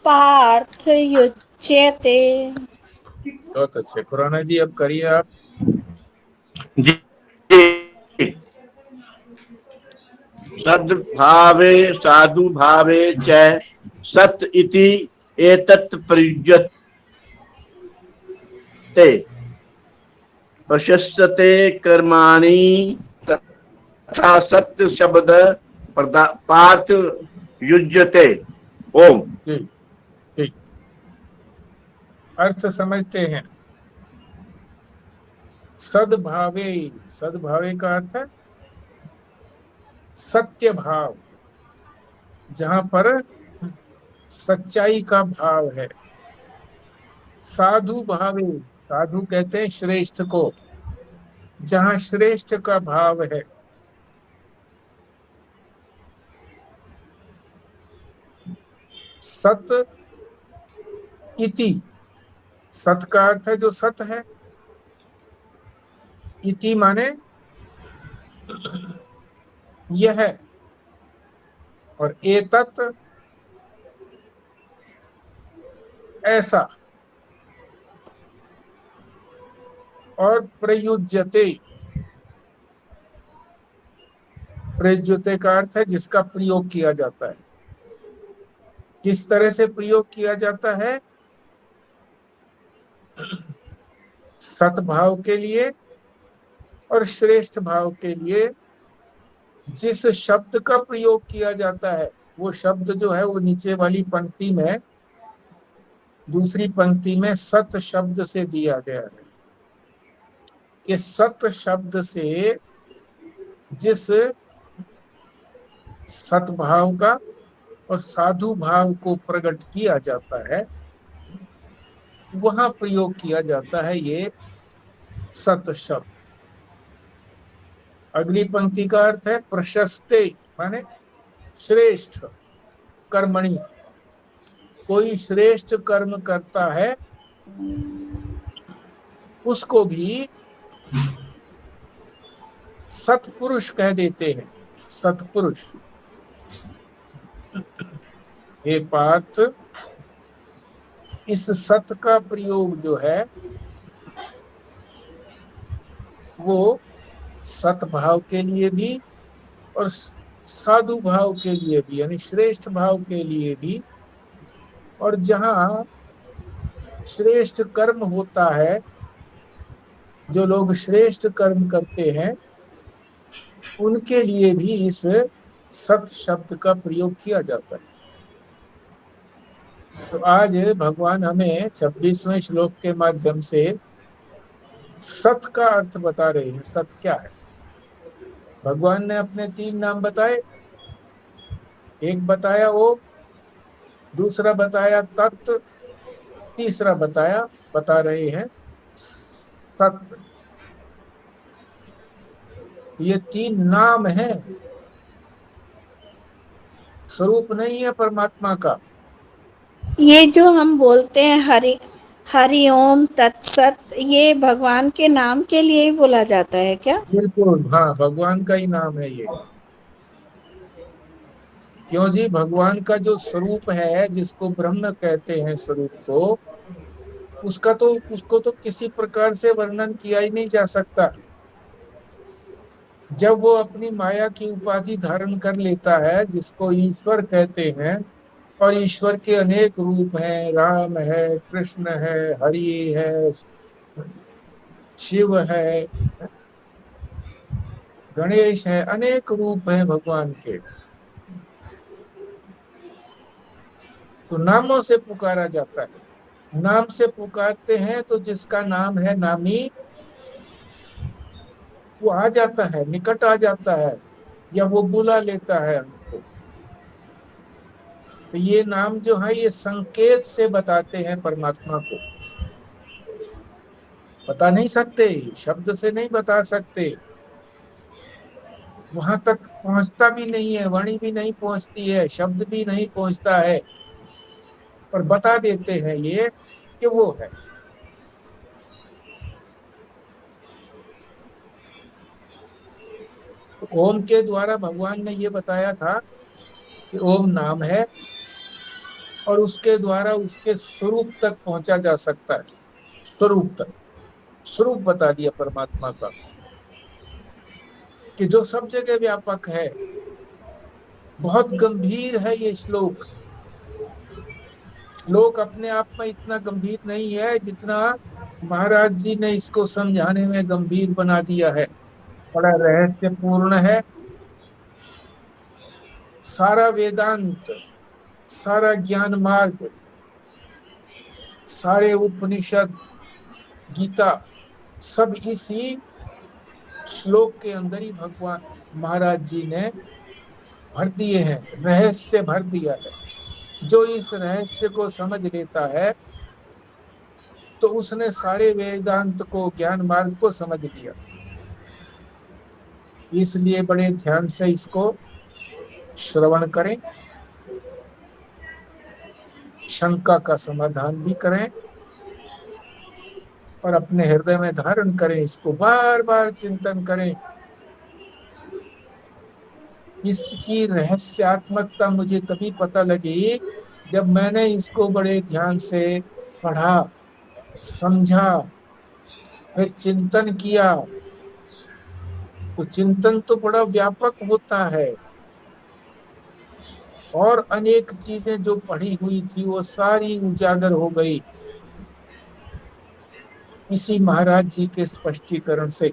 पार्थ युज्यते। बहुत अच्छे खुराना जी, अब करिए आप। जी। सद्भावे साधु भावे च सत इति एतत् प्रयुज्यते। प्रशस्यते कर्माणि तथा सत्य शब्द पार्थ युज्यते। ओम। जी ठीक। अर्थ समझते हैं। सद्भावे, सद्भावे का अर्थ है सत्य भाव, जहां पर सच्चाई का भाव है। साधु भावे, साधु कहते हैं श्रेष्ठ को, जहां श्रेष्ठ का भाव है। सत इति, सत का अर्थ है जो सत है। इति माने यह, और एतत् ऐसा, और प्रयुज्यते, प्रयुज्यते का अर्थ है जिसका प्रयोग किया जाता है। किस तरह से प्रयोग किया जाता है? सतभाव के लिए और श्रेष्ठ भाव के लिए जिस शब्द का प्रयोग किया जाता है, वो शब्द जो है वो नीचे वाली पंक्ति में, दूसरी पंक्ति में सत शब्द से दिया गया है। कि सत शब्द से जिस सतभाव का और साधु भाव को प्रकट किया जाता है, वहां प्रयोग किया जाता है ये सत शब्द। अगली पंक्ति का अर्थ है प्रशस्ते, माने श्रेष्ठ कर्मणि। कोई श्रेष्ठ कर्म करता है उसको भी सत्पुरुष कह देते हैं। सत्पुरुष। हे पार्थ, इस सत का प्रयोग जो है वो सतभाव के लिए भी और साधु भाव के लिए भी, यानी श्रेष्ठ भाव के लिए भी, और जहां श्रेष्ठ कर्म होता है, जो लोग श्रेष्ठ कर्म करते हैं उनके लिए भी इस सत शब्द का प्रयोग किया जाता है। तो आज भगवान हमें 26वें श्लोक के माध्यम से सत का अर्थ बता रहे हैं। सत क्या है? भगवान ने अपने 3 नाम बताए। एक बताया ओम, दूसरा बताया तत्व, तीसरा बता रहे हैं सत्य। ये 3 नाम हैं, स्वरूप नहीं है परमात्मा का। ये जो हम बोलते हैं हरि हरि ओम तत्सत, ये भगवान के नाम के लिए ही बोला जाता है क्या? बिल्कुल, हाँ, भगवान का ही नाम है ये। क्यों जी? भगवान का जो स्वरूप है, जिसको ब्रह्म कहते हैं स्वरूप को, उसको तो किसी प्रकार से वर्णन किया ही नहीं जा सकता। जब वो अपनी माया की उपाधि धारण कर लेता है, जिसको ईश्वर कहते हैं, और ईश्वर के अनेक रूप हैं, राम है, कृष्ण है, हरि है, शिव है, गणेश है, अनेक रूप हैं भगवान के। तो नामों से पुकारा जाता है। नाम से पुकारते हैं तो जिसका नाम है नामी, वो आ जाता है, निकट आ जाता है, या वो बुला लेता है हमको। तो ये नाम जो है ये संकेत से बताते हैं परमात्मा को। बता नहीं सकते, शब्द से नहीं बता सकते, वहां तक पहुंचता भी नहीं है, वाणी भी नहीं पहुंचती है, शब्द भी नहीं पहुंचता है, पर बता देते हैं ये कि वो है। तो ओम के द्वारा भगवान ने ये बताया था कि ओम नाम है, और उसके द्वारा उसके स्वरूप तक पहुंचा जा सकता है। स्वरूप तक, स्वरूप बता दिया परमात्मा का कि जो सब जगह व्यापक है। बहुत गंभीर है ये श्लोक। श्लोक अपने आप में इतना गंभीर नहीं है जितना महाराज जी ने इसको समझाने में गंभीर बना दिया है। बड़ा रहस्यपूर्ण है। सारा वेदांत, सारा ज्ञान मार्ग, सारे उपनिषद, गीता, सब इसी श्लोक के अंदर ही भगवान महाराज जी ने भर दिए हैं, रहस्य भर दिया है। जो इस रहस्य को समझ लेता है तो उसने सारे वेदांत को, ज्ञान मार्ग को समझ लिया। इसलिए बड़े ध्यान से इसको श्रवण करें, शंका का समाधान भी करें और अपने हृदय में धारण करें। इसको बार बार चिंतन करें। इसकी रहस्यात्मकता मुझे तभी पता लगी जब मैंने इसको बड़े ध्यान से पढ़ा, समझा, फिर चिंतन किया। तो चिंतन तो बड़ा व्यापक होता है और अनेक चीजें जो पढ़ी हुई थी वो सारी उजागर हो गई इसी महाराज जी के स्पष्टीकरण से।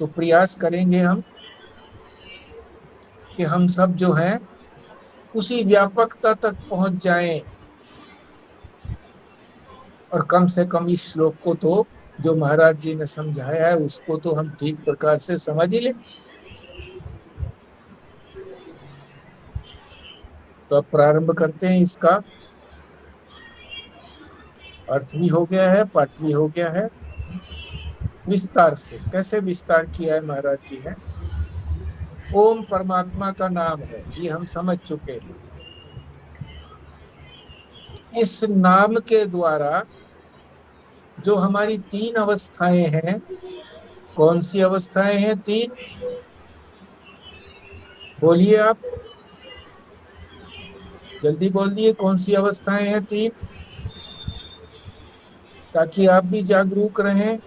तो प्रयास करेंगे हम कि हम सब जो हैं उसी व्यापकता तक पहुंच जाएं और कम से कम इस श्लोक को तो जो महाराज जी ने समझाया है उसको तो हम ठीक प्रकार से समझ ही लें। तो अब प्रारंभ करते हैं। इसका अर्थ भी हो गया है, पाठ भी हो गया है। विस्तार से कैसे विस्तार किया है महाराज जी ने। ओम परमात्मा का नाम है, ये हम समझ चुके हैं। इस नाम के द्वारा जो हमारी तीन अवस्थाएं हैं, कौन सी अवस्थाएं हैं? तीन, बोलिए आप, जल्दी बोलिए। कौन सी अवस्थाएं हैं? तीन, ताकि आप भी जागरूक रहें।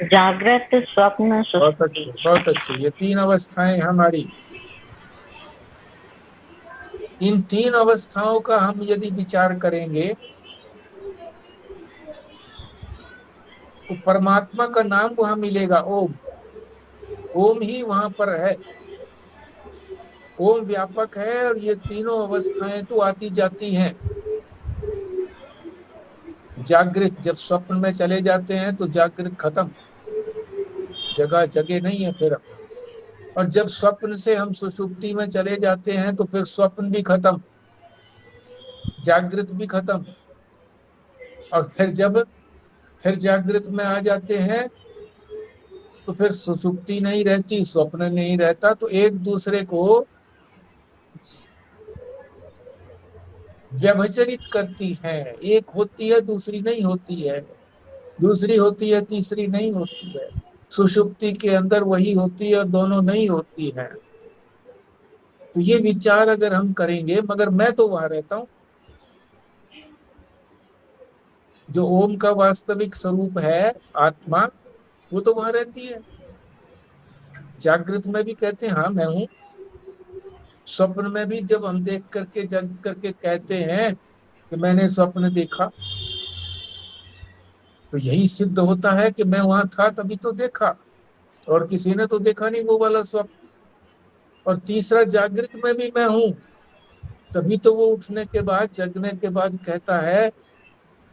जागृत, स्वप्न, बहुत सुषुप्ति। अच्छे, बहुत अच्छे। ये तीन अवस्थाएं हमारी। इन तीन अवस्थाओं का हम यदि विचार करेंगे तो परमात्मा का नाम वहां मिलेगा, ओम। ओम ही वहां पर है। ओम व्यापक है और ये तीनों अवस्थाएं तो आती जाती हैं। जागृत, जब स्वप्न में चले जाते हैं तो जागृत खत्म, जगह जगह नहीं है फिर। और जब स्वप्न से हम सुषुप्ति में चले जाते हैं तो फिर स्वप्न भी खत्म, जागृत भी खत्म। और फिर जागृत में आ जाते हैं तो फिर सुषुप्ति नहीं रहती, स्वप्न नहीं रहता। तो एक दूसरे को व्यभिचरित करती हैं। एक होती है, दूसरी नहीं होती है, दूसरी होती है, तीसरी नहीं होती है। सुषुप्ति के अंदर वही होती है और दोनों नहीं होती है। तो ये विचार अगर हम करेंगे, मगर मैं तो वहां रहता हूं। जो ओम का वास्तविक स्वरूप है, आत्मा, वो तो वहां रहती है। जागृत में भी कहते हैं हाँ मैं हूं, स्वप्न में भी जब हम देख करके, जग करके कहते हैं कि मैंने स्वप्न देखा, तो यही सिद्ध होता है कि मैं वहां था तभी तो देखा, और किसी ने तो देखा नहीं वो वाला स्वप्न। और तीसरा, जागृत में भी मैं हूं, तभी तो वो उठने के बाद, जगने के बाद कहता है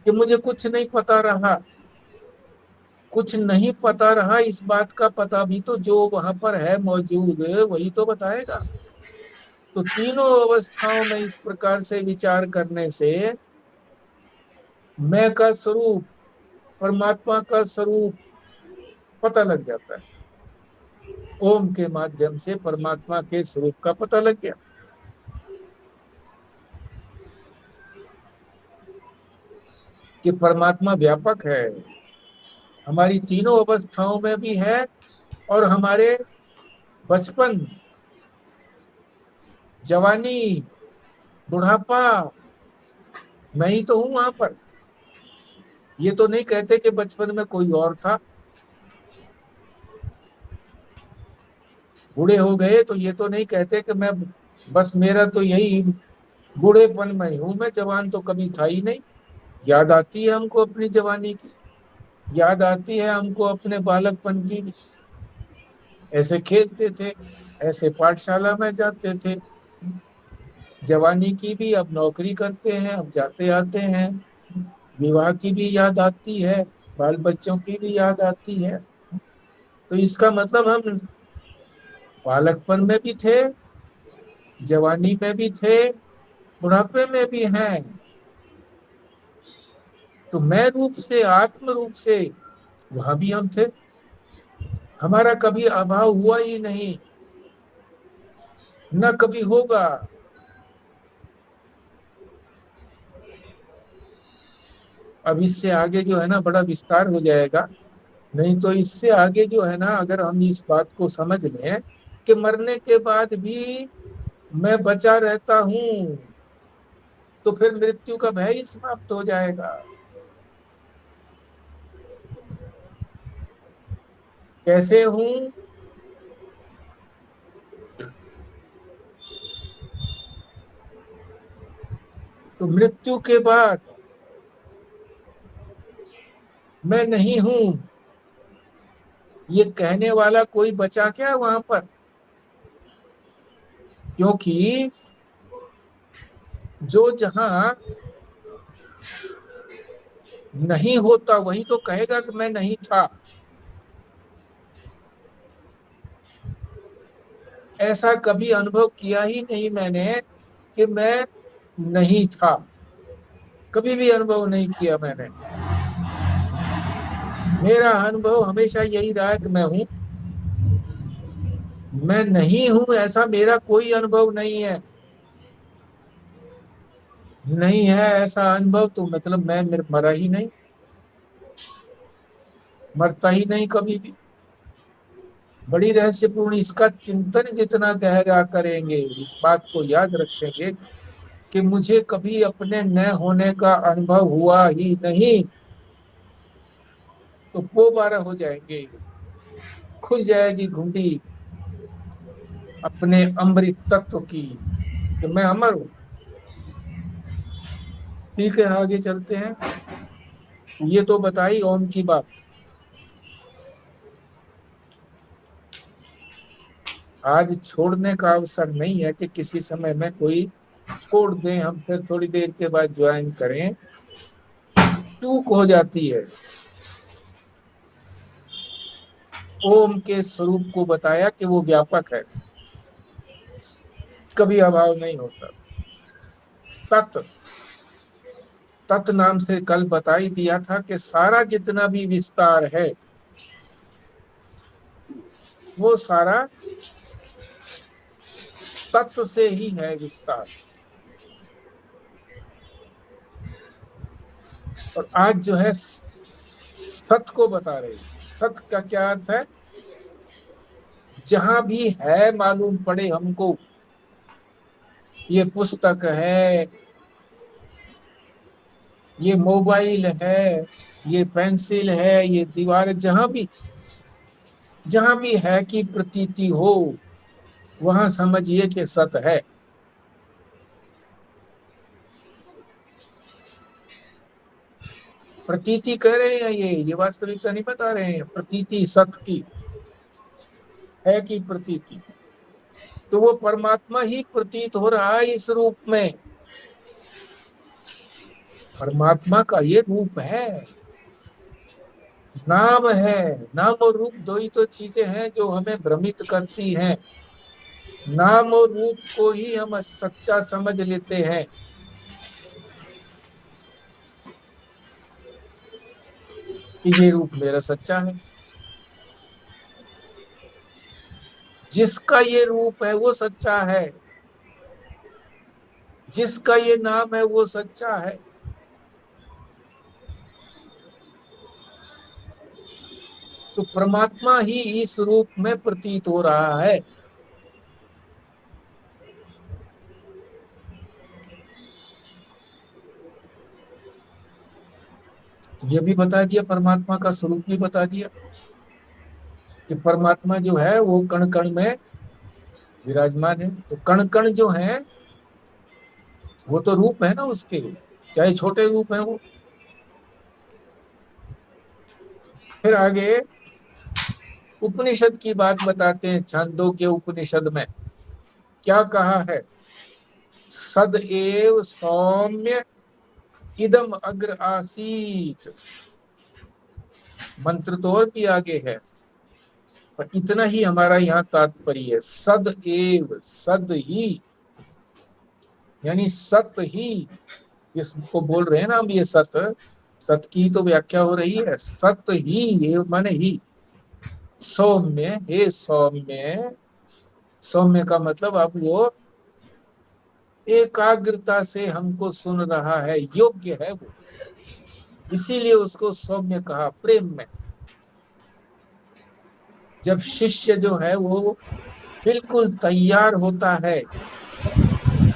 कि मुझे कुछ नहीं पता रहा। कुछ नहीं पता रहा, इस बात का पता भी तो जो वहां पर है मौजूद, वही तो बताएगा। तो तीनों अवस्थाओं में इस प्रकार से विचार करने से मैं का स्वरूप, परमात्मा का स्वरूप पता लग जाता है। ओम के माध्यम से परमात्मा के स्वरूप का पता लग गया। कि परमात्मा व्यापक है, हमारी तीनों अवस्थाओं में भी है और हमारे बचपन जवानी, बुढ़ापा, मैं ही तो हूं वहां पर। ये तो नहीं कहते कि बचपन में कोई और था। बूढ़े हो गए तो ये तो नहीं कहते कि मैं, बस मेरा तो यही बूढ़ेपन में हूं, मैं जवान तो कभी था ही नहीं। याद आती है हमको अपनी जवानी की, याद आती है हमको अपने बालकपन की। ऐसे खेलते थे, ऐसे पाठशाला में जाते थे। जवानी की भी, अब नौकरी करते हैं, अब जाते आते हैं। विवाह की भी याद आती है, बाल बच्चों की भी याद आती है। तो इसका मतलब हम बालकपन में भी थे, जवानी में भी थे, बुढ़ापे में भी हैं। तो मैं रूप से, आत्म रूप से वहां भी हम थे। हमारा कभी अभाव हुआ ही नहीं, न कभी होगा। अब इससे आगे जो है ना बड़ा विस्तार हो जाएगा। नहीं तो इससे आगे जो है ना, अगर हम इस बात को समझ लें कि मरने के बाद भी मैं बचा रहता हूं, तो फिर मृत्यु का भय ही समाप्त हो जाएगा। कैसे हूं? तो मृत्यु के बाद मैं नहीं हूं, ये कहने वाला कोई बचा क्या वहां पर? क्योंकि जो जहां नहीं होता वही तो कहेगा कि मैं नहीं था। ऐसा कभी अनुभव किया ही नहीं मैंने कि मैं नहीं था। कभी भी अनुभव नहीं किया मैंने। मेरा अनुभव हमेशा यही रहा है कि मैं हूं। मैं नहीं हूं ऐसा मेरा कोई अनुभव नहीं है। नहीं है ऐसा अनुभव तो मतलब मैं मरा ही नहीं, मरता ही नहीं कभी भी। बड़ी रहस्यपूर्ण, इसका चिंतन जितना गहरा करेंगे, इस बात को याद रखेंगे कि मुझे कभी अपने न होने का अनुभव हुआ ही नहीं, तो वो बारह हो जाएंगे। खुल जाएगी घुंडी अपने अमृत तत्व की कि मैं अमर हूं। ठीक है, आगे चलते हैं। ये तो बताई ओम की बात। आज छोड़ने का अवसर नहीं है कि किसी समय में कोई छोड़ दें, हम फिर थोड़ी देर के बाद ज्वाइन करें। चूक हो जाती है। ओम के स्वरूप को बताया कि वो व्यापक है, कभी अभाव नहीं होता। तत्, तत् नाम से कल बता ही दिया था कि सारा जितना भी विस्तार है वो सारा तत्व से ही है विस्तार। और आज जो है सत को बता रहे। सत का क्या अर्थ है? जहां भी है मालूम पड़े हमको, ये पुस्तक है, ये मोबाइल है, ये पेंसिल है, ये दीवार, जहां भी है की प्रतीति हो, वहां समझिए कि सत है। प्रतीति कह रहे हैं, ये वास्तविकता नहीं बता रहे हैं। प्रतीति सत की है कि प्रतीति, तो वो परमात्मा ही प्रतीत हो रहा है इस रूप में। परमात्मा का ये रूप है, नाम है। नाम और रूप दो ही तो चीजें हैं जो हमें भ्रमित करती हैं। नाम और रूप को ही हम सच्चा समझ लेते हैं कि ये रूप मेरा सच्चा है। जिसका ये रूप है वो सच्चा है, जिसका ये नाम है वो सच्चा है। तो परमात्मा ही इस रूप में प्रतीत हो रहा है। ये भी बता दिया, परमात्मा का स्वरूप भी बता दिया कि परमात्मा जो है वो कण कण में विराजमान है। तो कण कण जो है वो तो रूप है ना उसके, चाहे छोटे रूप है वो। फिर आगे उपनिषद की बात बताते हैं, छांदोग्य उपनिषद में क्या कहा है। सद एव सौम्य इदम अग्र आसीत। मंत्र तो और भी आगे है, पर इतना ही हमारा यहाँ तात्पर्य है। सद एव, सद ही, यानी सत ही, जिसको बोल रहे हैं ना हम, ये सत, सत की तो व्याख्या हो रही है। सत ही, एव माने ही, सौम्य, हे सौम्य। सौम्य का मतलब अब वो एकाग्रता से हमको सुन रहा है, योग्य है वो, इसीलिए उसको सौम्य कहा, प्रेम में। जब शिष्य जो है वो बिल्कुल तैयार होता है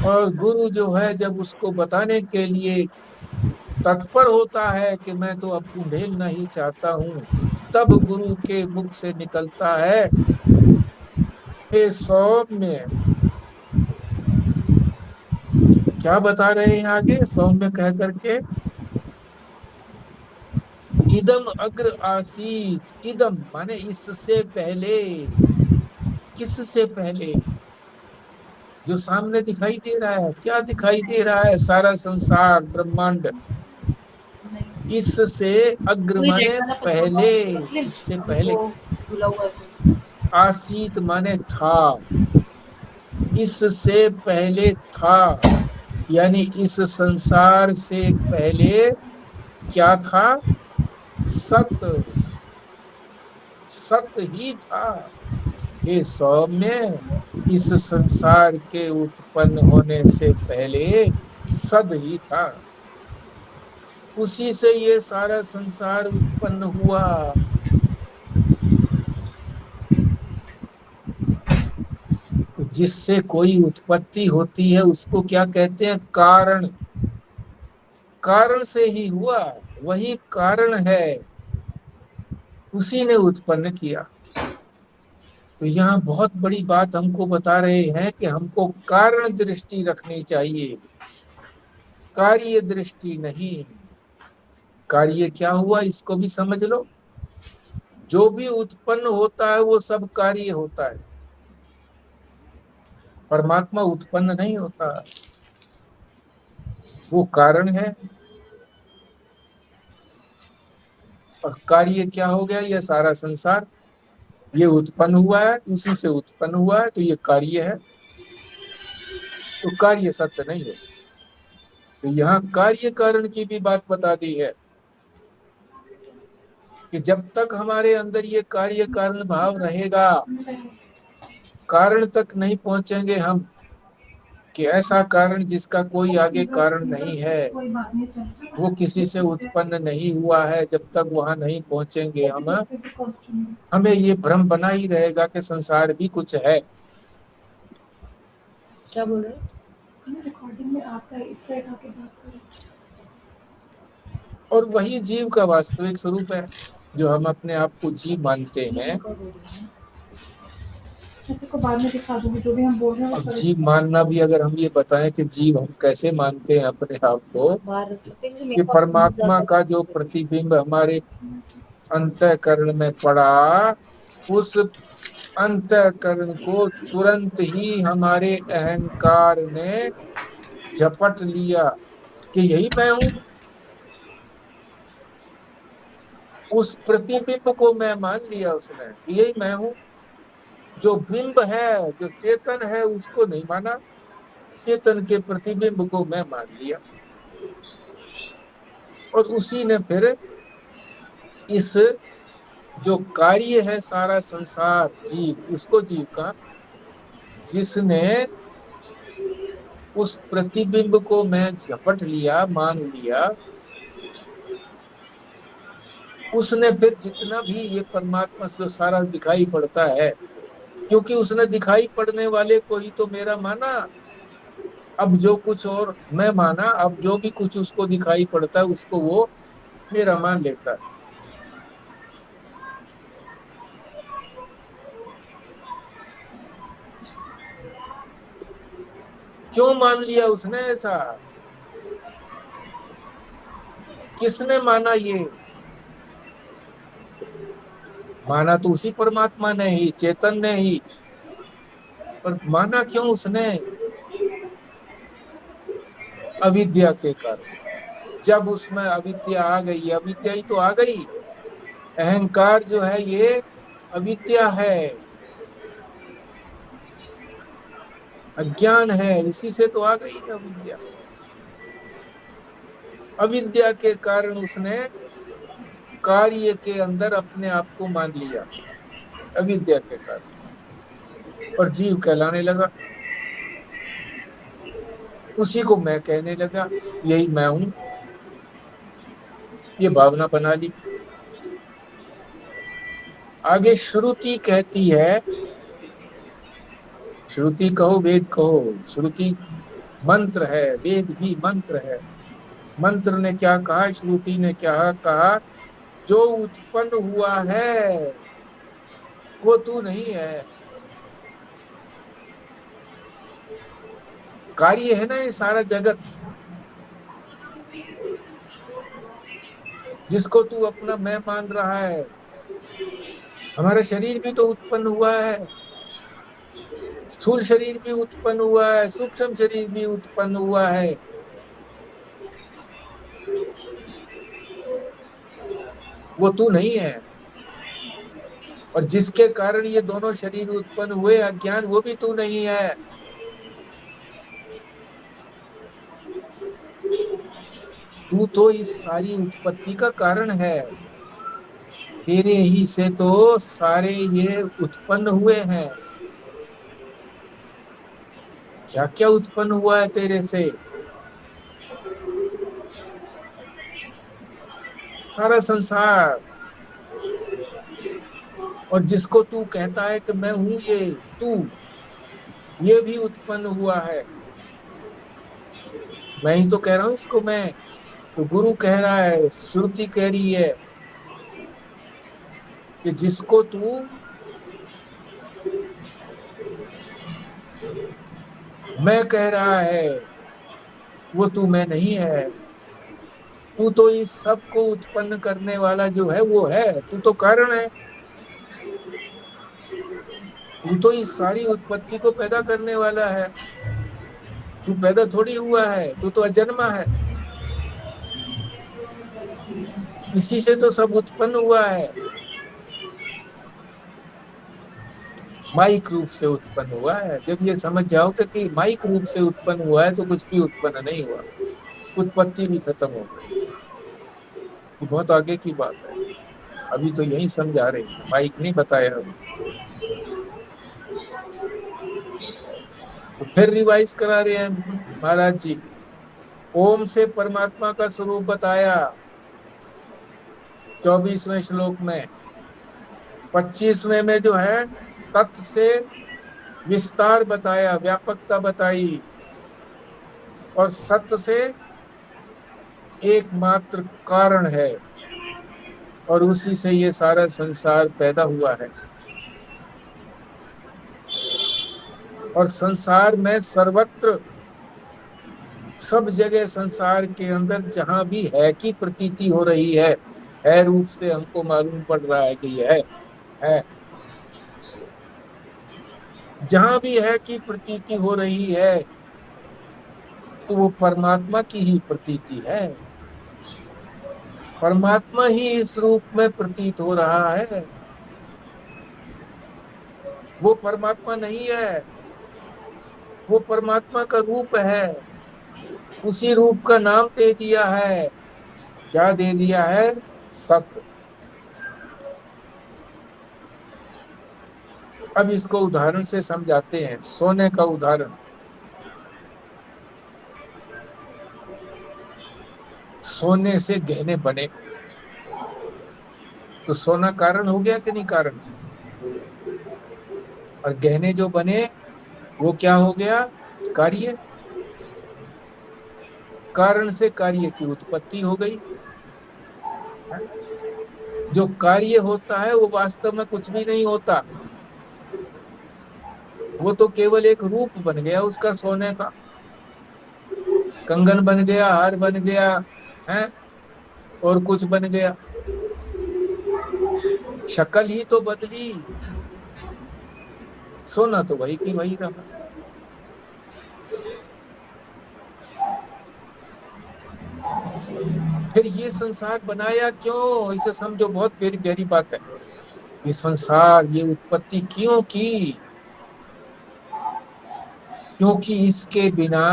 और गुरु जो है जब उसको बताने के लिए तत्पर होता है कि मैं तो अब ढूंढेलना ही चाहता हूँ, तब गुरु के मुख से निकलता है, हे सौम्य। क्या बता रहे हैं आगे सौम्य कह करके, इदम अग्र आसीत। इदम माने इससे पहले। किससे पहले? जो सामने दिखाई दे रहा है। क्या दिखाई दे रहा है? सारा संसार, ब्रह्मांड। इससे अग्र माने पहले, इससे पहले। आसीत माने था, इससे पहले था, यानी इस संसार से पहले क्या था? सत, सत ही था। हे सौम्य, इस संसार के उत्पन्न होने से पहले सद ही था। उसी से ये सारा संसार उत्पन्न हुआ। तो जिससे कोई उत्पत्ति होती है उसको क्या कहते हैं? कारण। कारण से ही हुआ, वही कारण है, उसी ने उत्पन्न किया। तो यहाँ बहुत बड़ी बात हमको बता रहे हैं कि हमको कारण दृष्टि रखनी चाहिए, कार्य दृष्टि नहीं। कार्य क्या हुआ इसको भी समझ लो। जो भी उत्पन्न होता है वो सब कार्य होता है। परमात्मा उत्पन्न नहीं होता, वो कारण है। और कार्य क्या हो गया? ये सारा संसार, ये उत्पन्न हुआ है, उसी से उत्पन्न हुआ है, तो ये कार्य है। तो कार्य सत्य नहीं है। तो यहाँ कार्य कारण की भी बात बता दी है कि जब तक हमारे अंदर ये कार्य कारण भाव रहेगा, कारण तक नहीं पहुंचेंगे हम, कि ऐसा कारण जिसका कोई आगे कारण नहीं है, वो किसी से उत्पन्न नहीं हुआ है, जब तक वहां नहीं पहुंचेंगे हम, हमें ये भ्रम बना ही रहेगा कि संसार भी कुछ है। क्या बोल रहे हैं? रिकॉर्डिंग में आता है, इस साइड आके बात करो। और वही जीव का वास्तविक स्वरूप है, जो हम अपने आप को जीव मानते हैं। को बाद में दिखा दूंगी जो भी हम बोल रहे हैं। अब जीव मानना भी, अगर हम ये बताएं कि जीव हम कैसे मानते हैं अपने आप को, कि परमात्मा का जो प्रतिबिंब हमारे अंतःकरण में पड़ा, उस अंतःकरण को तुरंत ही हमारे अहंकार ने झपट लिया कि यही मैं हूं। उस प्रतिबिंब को मैं मान लिया उसने, यही मैं हूं। जो बिंब है, जो चेतन है, उसको नहीं माना, चेतन के प्रतिबिंब को मैं मान लिया। और उसी ने फिर इस जो कार्य है सारा संसार, जीव, इसको जीव का, जिसने उस प्रतिबिंब को मैं झपट लिया, मान लिया, उसने फिर जितना भी ये परमात्मा से सारा दिखाई पड़ता है, क्योंकि उसने दिखाई पड़ने वाले को ही तो मेरा माना। अब जो कुछ और मैं माना, अब जो भी कुछ उसको दिखाई पड़ता है उसको वो मेरा मान लेता है। क्यों मान लिया उसने ऐसा? किसने माना ये? माना तो उसी परमात्मा ने ही, चेतन ने ही, पर माना क्यों उसने? अविद्या के कारण। जब उसमें अविद्या आ गई, अविद्या ही तो आ गई। अहंकार जो है ये अविद्या है, अज्ञान है, इसी से तो आ गई अविद्या। अविद्या के कारण उसने कार्य के अंदर अपने आप को मान लिया, अविद्या के कारण, और जीव कहलाने लगा। उसी को मैं कहने लगा, यही मैं हूं, ये भावना बना ली। आगे श्रुति कहती है, श्रुति कहो वेद कहो, श्रुति मंत्र है, वेद भी मंत्र है। मंत्र ने क्या कहा, श्रुति ने क्या कहा? जो उत्पन्न हुआ है वो तू नहीं है। कार्य है ना ये सारा जगत, जिसको तू अपना मैं मान रहा है। हमारा शरीर भी तो उत्पन्न हुआ है, स्थूल शरीर भी उत्पन्न हुआ है, सूक्ष्म शरीर भी उत्पन्न हुआ है। वो तू नहीं है। और जिसके कारण ये दोनों शरीर उत्पन्न हुए, अज्ञान, वो भी तू नहीं है। तू तो इस सारी उत्पत्ति का कारण है। तेरे ही से तो सारे ये उत्पन्न हुए हैं। क्या क्या उत्पन्न हुआ है तेरे से? सारा संसार। और जिसको तू कहता है कि मैं हूं ये तू, ये भी उत्पन्न हुआ है। मैं ही तो कह रहा हूं इसको मैं, तो गुरु कह रहा है, श्रुति कह रही है कि जिसको तू मैं कह रहा है वो तू मैं नहीं है। तू तो इस सब को उत्पन्न करने वाला जो है वो है, तू तो कारण है। तू तो इस सारी उत्पत्ति को पैदा करने वाला है। तू पैदा थोड़ी हुआ है, तू तो अजन्मा है। इसी से तो सब उत्पन्न हुआ है। माइक रूप से उत्पन्न हुआ है। जब ये समझ जाओगे कि माइक रूप से उत्पन्न हुआ है तो कुछ भी उत्पन्न नहीं हुआ, उत्पत्ति भी खत्म हो गई। ये बहुत आगे की बात है, अभी तो यही समझा रहे हैं, माइक नहीं बताया अभी। तो फिर रिवाइज करा रहे हैं महाराज जी। ओम से परमात्मा का स्वरूप बताया 24वें श्लोक में। 25वें में जो है तत्व से विस्तार बताया, व्यापकता बताई, और सत्य से एकमात्र कारण है, और उसी से ये सारा संसार पैदा हुआ है। और संसार में सर्वत्र, सब जगह संसार के अंदर जहां भी है की प्रतीति हो रही है रूप से हमको मालूम पड़ रहा है कि यह है। जहां भी है की प्रतीति हो रही है तो वो परमात्मा की ही प्रतीति है। परमात्मा ही इस रूप में प्रतीत हो रहा है। वो परमात्मा नहीं है, वो परमात्मा का रूप है। उसी रूप का नाम दे दिया है। क्या दे दिया है? सत्य। अब इसको उदाहरण से समझाते हैं। सोने का उदाहरण। सोने से गहने बने तो सोना कारण हो गया कि नहीं कारण? और गहने जो बने वो क्या हो गया? कार्य। कारण से कार्य की उत्पत्ति हो गई। है? जो कार्य होता है वो वास्तव में कुछ भी नहीं होता, वो तो केवल एक रूप बन गया उसका, सोने का कंगन बन गया, हार बन गया है, और कुछ बन गया, शक्ल ही तो बदली, सोना तो वही की वही रहा। फिर ये संसार बनाया क्यों, इसे समझो, बहुत गहरी गहरी बात है। ये संसार, ये उत्पत्ति क्यों की? क्योंकि इसके बिना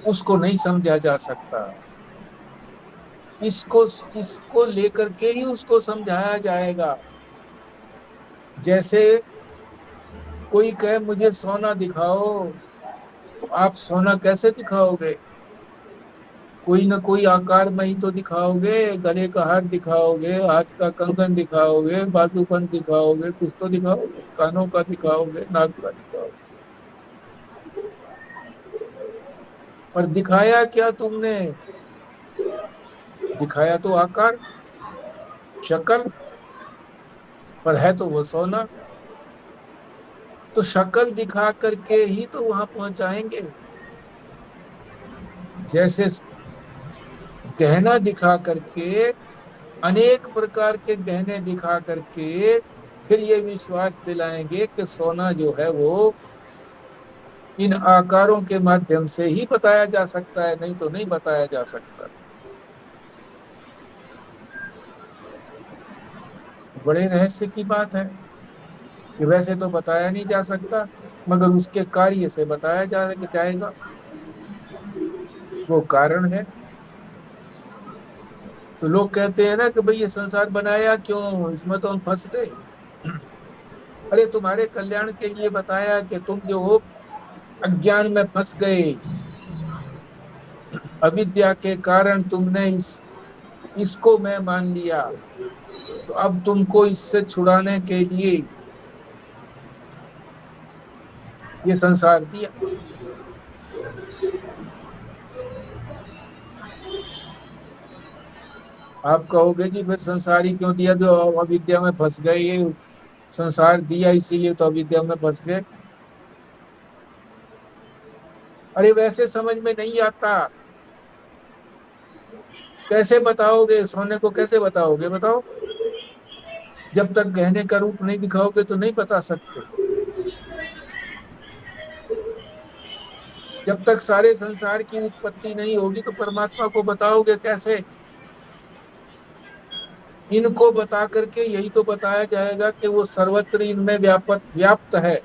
उसको नहीं समझा जा सकता, इसको इसको लेकर के ही उसको समझाया जाएगा। जैसे कोई कहे मुझे सोना दिखाओ, तो आप सोना कैसे दिखाओगे? कोई ना कोई आकार में ही तो दिखाओगे, गले का हार दिखाओगे, हाथ का कंगन दिखाओगे, बाजूबंद दिखाओगे, कुछ तो दिखाओगे, कानों का दिखाओगे, नाक का दिखाओगे। पर दिखाया क्या तुमने? दिखाया तो आकार, शक्ल, पर है तो वो सोना। तो शक्ल दिखा करके ही तो वहां पहुंचाएंगे। जैसे गहना दिखा करके, अनेक प्रकार के गहने दिखा करके फिर ये विश्वास दिलाएंगे कि सोना जो है वो इन आकारों के माध्यम से ही बताया जा सकता है, नहीं तो नहीं बताया जा सकता। बड़े रहस्य की बात है कि वैसे तो बताया नहीं जा सकता, मगर उसके कार्य से बताया जाएगा। वो कारण है। तो लोग कहते हैं ना कि भाई ये संसार बनाया क्यों, इसमें तो हम फंस गए। अरे तुम्हारे कल्याण के लिए बताया कि तुम जो हो अज्ञान में फंस गए, अविद्या के कारण तुमने इसको मैं मान लिया, तो अब तुमको इससे छुड़ाने के लिए ये संसार दिया। आप कहोगे जी फिर संसार ही क्यों दिया, जो अविद्या में फंस गए, ये संसार दिया इसीलिए तो अविद्या में फंस गए। अरे वैसे समझ में नहीं आता। कैसे बताओगे, सोने को कैसे बताओगे, बताओ? जब तक गहने का रूप नहीं दिखाओगे तो नहीं बता सकते। जब तक सारे संसार की उत्पत्ति नहीं होगी तो परमात्मा को बताओगे कैसे? इनको बता करके यही तो बताया जाएगा कि वो सर्वत्र इनमें व्याप्त है,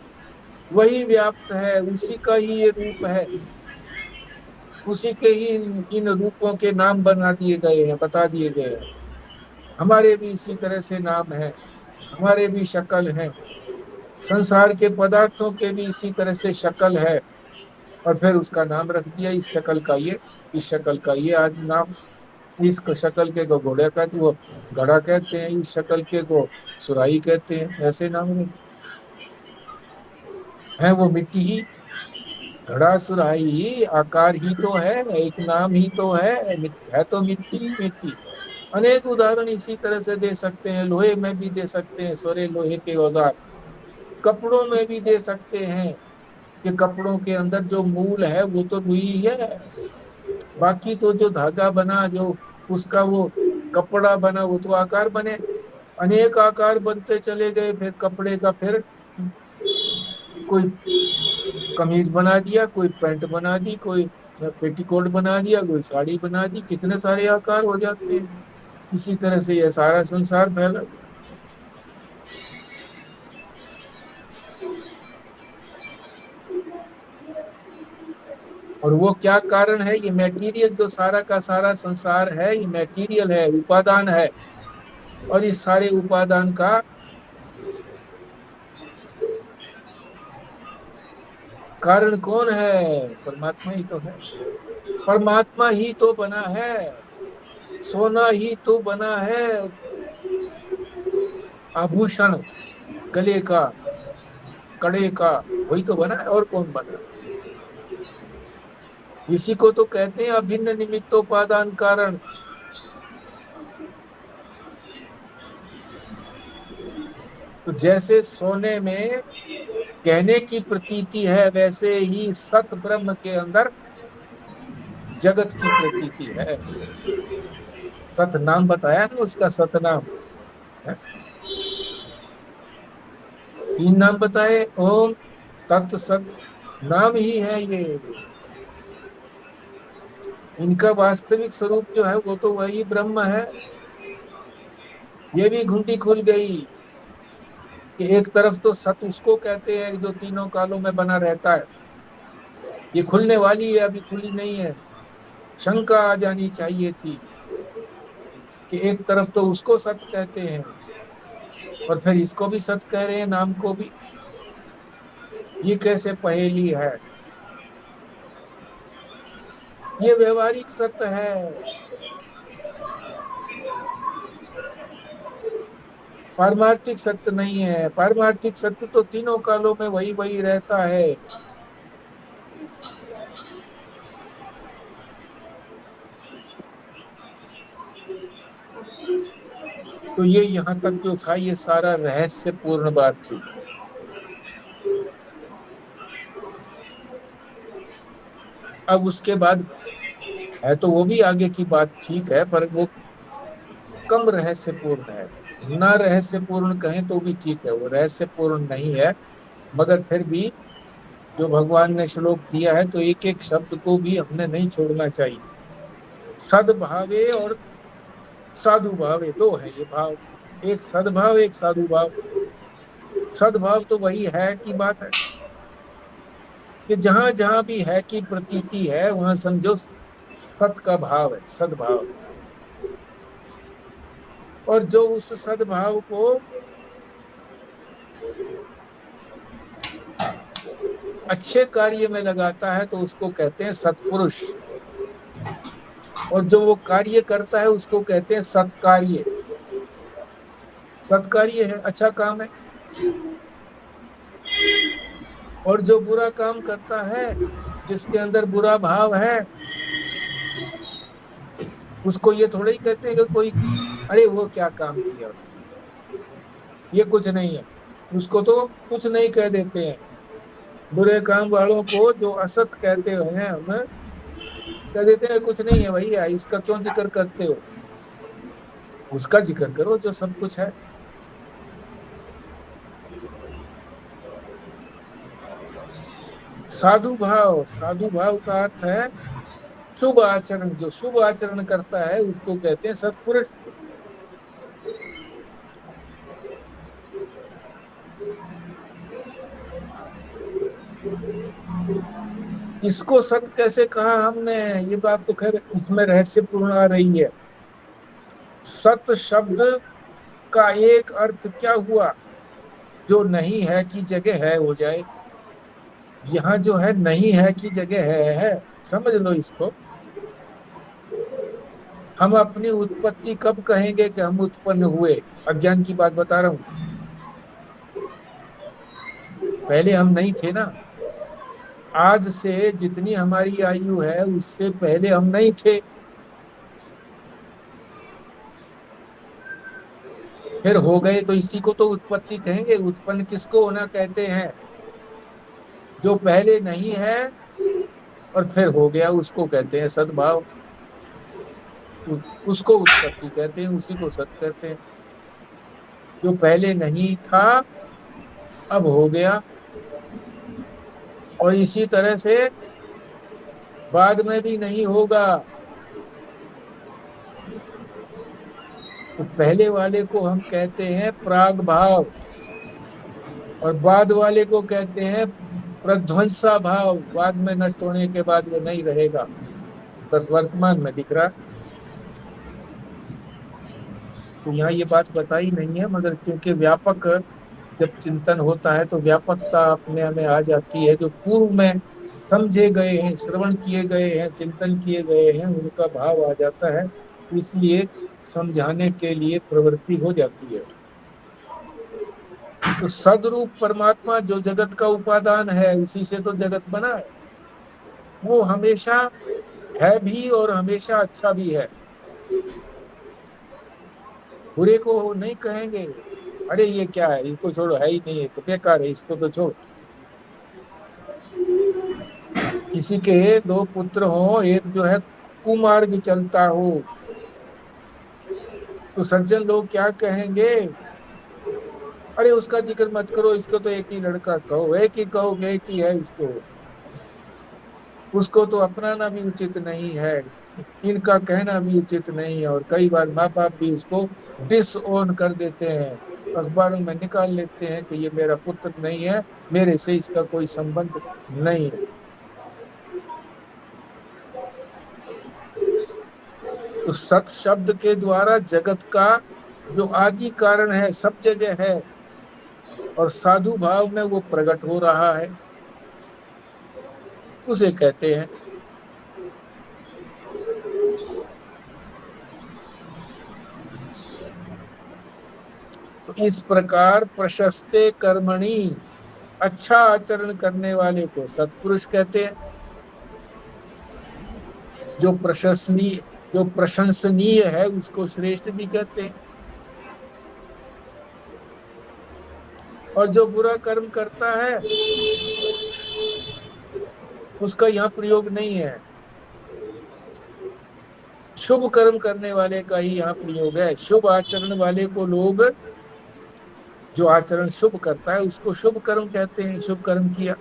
वही व्याप्त है, उसी का ही ये रूप है, उसी के ही इन रूपों के नाम बना दिए गए हैं, बता दिए गए हैं। हमारे भी इसी तरह से नाम है, हमारे भी शक्ल है, संसार के पदार्थों के भी इसी तरह से शक्ल है, और फिर उसका नाम रख दिया, इस शक्ल का ये, इस शक्ल का ये आज नाम। इस शक्ल के को घोड़े कहते, वो घड़ा कहते हैं, इस शक्ल के को सुराही कहते हैं, ऐसे नाम है। वो मिट्टी ही, घड़ा सुराही आकार ही तो है, एक नाम ही तो है तो मिट्टी मिट्टी। अनेक उदाहरण इसी तरह से दे सकते हैं, लोहे में भी दे सकते हैं, सोरे लोहे के औजार, कपड़ों में भी दे सकते हैं कि कपड़ों के अंदर जो मूल है वो तो रुई है, बाकी तो जो धागा बना, जो उसका वो कपड़ा बना, वो तो आकार बने। अनेक आकार बनते चले गए, फिर कपड़े का फिर कोई कमीज बना दिया, कोई पैंट बना दी, कोई पेटीकोट बना दिया, कोई साड़ी बना दी, कितने सारे आकार हो जाते हैं। इसी तरह से यह सारा संसार फैला। और वो क्या कारण है? ये मटेरियल, जो सारा का सारा संसार है, ये मटेरियल है, उपादान है। और इस सारे उपादान का कारण कौन है? परमात्मा ही तो है। परमात्मा ही तो बना है, सोना ही तो बना है, आभूषण गले का, कड़े का, वही तो बना है, और कौन बना? इसी को तो कहते हैं अभिन्न निमित्तोपादान कारण। तो जैसे सोने में कहने की प्रतीति है, वैसे ही सत ब्रह्म के अंदर जगत की प्रतीति है। सत नाम बताया ना उसका, सतनाम है। 3 नाम बताए, ओम, तत्, सत। नाम ही है ये। इनका वास्तविक स्वरूप जो है वो तो वही ब्रह्म है। ये भी घुंडी खुल गई कि एक तरफ तो सत उसको कहते हैं जो तीनों कालों में बना रहता है, ये खुलने वाली है, अभी खुली नहीं है। शंका आ जानी चाहिए थी कि एक तरफ तो उसको सत कहते हैं और फिर इसको भी सत कह रहे हैं, नाम को भी। ये कैसे पहेली है? ये व्यवहारिक सत्य है, पारमार्थिक सत्य नहीं है। पारमार्थिक सत्य तो तीनों कालों में वही वही रहता है। तो ये यहाँ तक जो था ये सारा रहस्यपूर्ण बात थी। अब उसके बाद है तो वो भी आगे की बात ठीक है, पर वो कम रहस्यपूर्ण है। ना रहस्यपूर्ण कहें तो भी ठीक है, वो रहस्यपूर्ण नहीं है। मगर फिर भी जो भगवान ने श्लोक दिया है तो एक एक शब्द को भी हमने नहीं छोड़ना चाहिए। सद्भावे और साधु भावे दो है ये भाव, एक सद्भाव एक साधु भाव। सद्भाव तो वही है की बात है कि जहां जहां भी है की प्रतीति है वहां समझो सत का भाव है, सद्भाव। और जो उस सद्भाव को अच्छे कार्य में लगाता है तो उसको कहते हैं सत्पुरुष, और जो वो कार्य करता है उसको कहते हैं सत्कार्य। सत्कार्य है, अच्छा काम है। और जो बुरा काम करता है, जिसके अंदर बुरा भाव है, उसको ये थोड़ा ही कहते हैं कि कोई अरे वो क्या काम किया उसने, ये कुछ नहीं है, उसको तो कुछ नहीं कह देते हैं। बुरे काम वालों को जो असत कहते हैं हम कह देते हैं कुछ नहीं है भैया, इसका क्यों जिक्र करते हो, उसका जिक्र करो जो सब कुछ है। साधु भाव, साधु भाव का अर्थ है शुभ आचरण। जो शुभ आचरण करता है उसको कहते हैं सत्पुरुष। इसको सत कैसे कहा हमने, ये बात तो खैर इसमें रहस्यपूर्ण आ रही है। सत शब्द का एक अर्थ क्या हुआ, जो नहीं है की जगह है हो जाए। यहाँ जो है नहीं है की जगह है, समझ लो इसको। हम अपनी उत्पत्ति कब कहेंगे कि हम उत्पन्न हुए? अज्ञान की बात बता रहा हूं, पहले हम नहीं थे ना। आज से जितनी हमारी आयु है उससे पहले हम नहीं थे, फिर हो गए, तो इसी को तो उत्पत्ति कहेंगे। उत्पन्न किसको होना कहते हैं? जो पहले नहीं है और फिर हो गया उसको कहते हैं सद्भाव, उसको उत्पत्ति कहते हैं, उसी को सत कहते हैं। जो पहले नहीं था अब हो गया, और इसी तरह से बाद में भी नहीं होगा। तो पहले वाले को हम कहते हैं प्राग भाव, और बाद वाले को कहते हैं प्रध्वंसा भाव। बाद में नष्ट होने के बाद वो नहीं रहेगा, बस वर्तमान में दिख रहा। तो यहाँ ये बात बताई नहीं है, मगर क्योंकि व्यापक जब चिंतन होता है तो व्यापकता अपने में आ जाती है। जो पूर्व में समझे गए हैं, श्रवण किए गए हैं, चिंतन किए गए हैं, उनका भाव आ जाता है, इसलिए समझाने के लिए प्रवृत्ति हो जाती है। तो सदरूप परमात्मा जो जगत का उपादान है, उसी से तो जगत बना है। वो हमेशा है भी और हमेशा अच्छा भी है, बुरे को नहीं कहेंगे। अरे ये क्या है, इसको छोड़ो, है ही नहीं है तो बेकार है, इसको तो छोड़। किसी के दो पुत्र हो, एक जो है कुमार्ग चलता हो, तो सज्जन लोग क्या कहेंगे, अरे उसका जिक्र मत करो, इसको तो एक ही लड़का कहो, एक ही कहो, एक ही है इसको, उसको तो अपनाना भी उचित नहीं है, इनका कहना भी उचित नहीं है। और कई बार माँ बाप भी उसको डिसओन कर देते हैं, अखबारों में निकाल लेते हैं कि ये मेरा पुत्र नहीं है, मेरे से इसका कोई संबंध नहीं है। तो सत शब्द के द्वारा जगत का जो आदि कारण है, सब जगह है, और साधु भाव में वो प्रकट हो रहा है, उसे कहते हैं। तो इस प्रकार प्रशस्ते कर्मणि, अच्छा आचरण करने वाले को सत्पुरुष कहते हैं। जो प्रशंसनीय है उसको श्रेष्ठ भी कहते हैं। और जो बुरा कर्म करता है उसका यहाँ प्रयोग नहीं है, शुभ कर्म करने वाले का ही यहाँ प्रयोग है। शुभ आचरण वाले को लोग, जो आचरण शुभ करता है उसको शुभ कर्म कहते हैं, शुभ कर्म किया।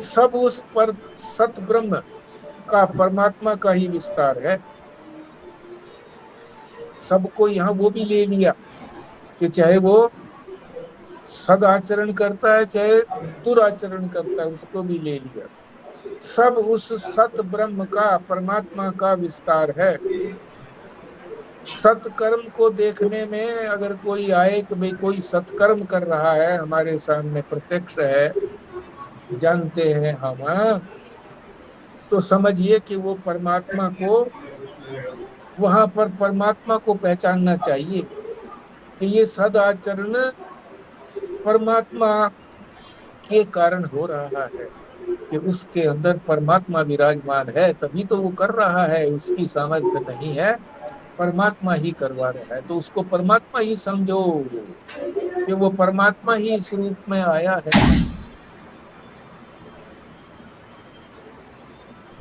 सब उस पर सत ब्रह्म का, परमात्मा का ही विस्तार है। सबको यहाँ वो भी ले लिया कि चाहे वो सद आचरण करता है चाहे दुराचरण करता है, उसको भी ले लिया। सब उस सत ब्रह्म का, परमात्मा का विस्तार है। सत्कर्म को देखने में अगर कोई आए कि भाई कोई सत्कर्म कर रहा है, हमारे सामने प्रत्यक्ष है, जानते हैं हम, तो समझिए कि वो परमात्मा को, वहां पर परमात्मा को पहचानना चाहिए कि ये सद आचरण परमात्मा के कारण हो रहा है, कि उसके अंदर परमात्मा विराजमान है, तभी तो वो कर रहा है, उसकी सामर्थ्य नहीं है, परमात्मा ही करवा रहा है। तो उसको परमात्मा ही समझो कि वो परमात्मा ही इस रूप में आया है।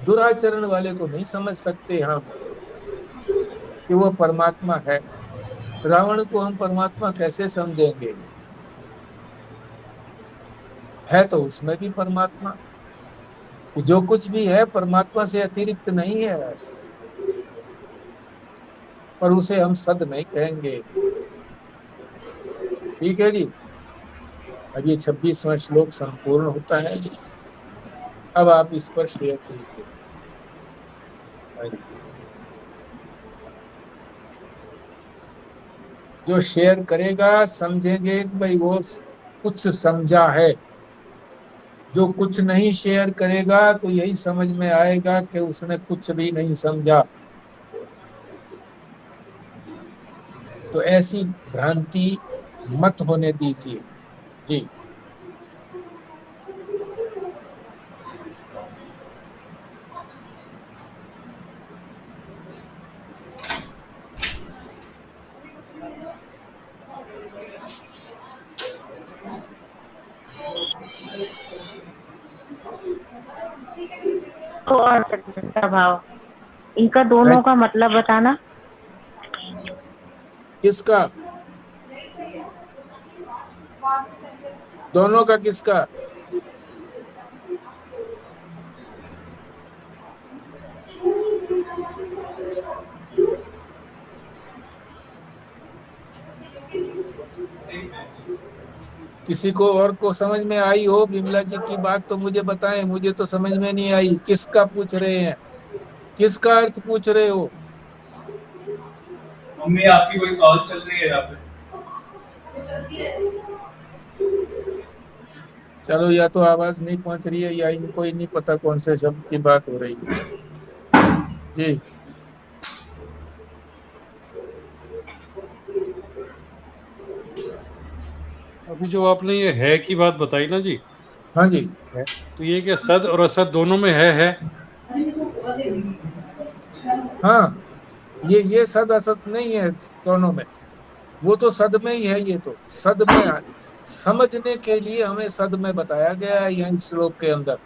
दुराचरण वाले को नहीं समझ सकते हम कि वो परमात्मा है। रावण को हम परमात्मा कैसे समझेंगे, है तो उसमें भी परमात्मा, जो कुछ भी है परमात्मा से अतिरिक्त नहीं है, पर उसे हम सद नहीं कहेंगे। ठीक है जी। अब ये 26वां श्लोक संपूर्ण होता है। अब आप इस पर शेयर कीजिए। जो शेयर करेगा समझेंगे कि भाई वो कुछ समझा है, जो कुछ नहीं शेयर करेगा तो यही समझ में आएगा कि उसने कुछ भी नहीं समझा। तो ऐसी भ्रांति मत होने दीजिए जी। तो और सत्ता भाव, इनका दोनों का मतलब बताना। किसका? दोनों का किसका? किसी को और को समझ में आई हो विमला जी की बात तो मुझे बताएं, मुझे तो समझ में नहीं आई। किसका पूछ रहे हैं, किसका अर्थ पूछ रहे हो? मम्मी आपकी कोई कॉल चल रही है यहाँ पे। चलो, या तो आवाज नहीं पहुंच रही है या इनको ही नहीं पता कौन से शब्द की बात हो रही है जी। अभी जो आपने ये है की बात बताई ना जी, हाँ जी। तो ये क्या सद और असद दोनों में है? हाँ, ये सद असत नहीं है दोनों में। वो तो सद में ही है, ये तो सद में समझने के लिए हमें सद में बताया गया है यह श्लोक के अंदर।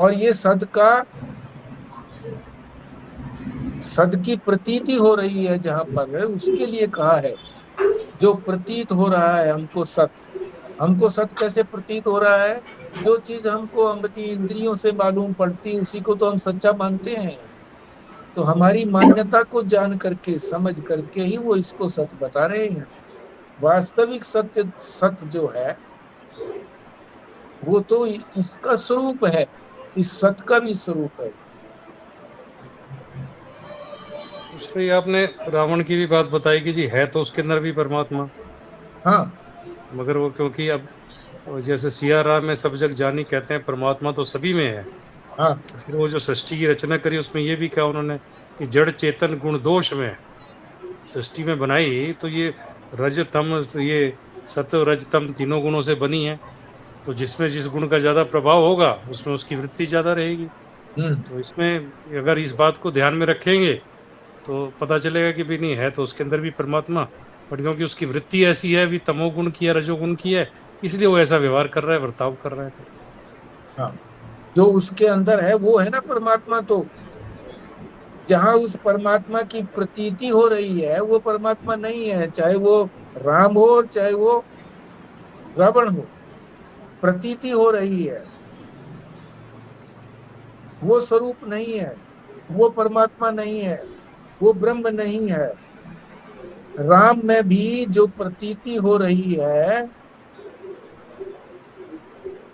और ये सद की प्रतीति हो रही है जहां पर है, उसके लिए कहा है जो प्रतीत हो रहा है हमको सत। हमको सत कैसे प्रतीत हो रहा है? जो चीज हमको अपनी इंद्रियों से मालूम पड़ती उसी को तो हम सच्चा मानते हैं। तो हमारी मान्यता को जान करके समझ करके ही वो इसको सत्य बता रहे हैं। वास्तविक सत्य सत्य जो है वो तो इसका स्वरूप है, इस सत्य का भी स्वरूप है। दूसरी आपने रावण की भी बात बताई कि जी है तो उसके अंदर भी परमात्मा, हाँ मगर वो क्योंकि अब जैसे सिया राम में सब जग जानी कहते हैं, परमात्मा तो सभी में है। हाँ तो फिर वो जो सृष्टि की रचना करी उसमें ये भी कहा उन्होंने कि जड़ चेतन गुण दोष में सृष्टि में बनाई, तो ये रज तम, ये सत्व रज तम तीनों गुणों से बनी है। तो जिसमें जिस गुण का ज्यादा प्रभाव होगा उसमें उसकी वृत्ति ज्यादा रहेगी। हम्म तो इसमें अगर इस बात को ध्यान में रखेंगे तो पता चलेगा कि भी नहीं है तो उसके अंदर भी परमात्मा, बट क्योंकि उसकी वृत्ति ऐसी है, भी तमोगुण की है, रजोगुण की है, इसलिए वो ऐसा व्यवहार कर रहा है, बर्ताव कर रहा है। हाँ, जो उसके अंदर है वो है ना परमात्मा। तो जहां उस परमात्मा की प्रतीति हो रही है वो परमात्मा नहीं है, चाहे वो राम हो चाहे वो रावण हो, प्रतीति हो रही है, वो स्वरूप नहीं है, वो परमात्मा नहीं है, वो ब्रह्म नहीं है। राम में भी जो प्रतीति हो रही है,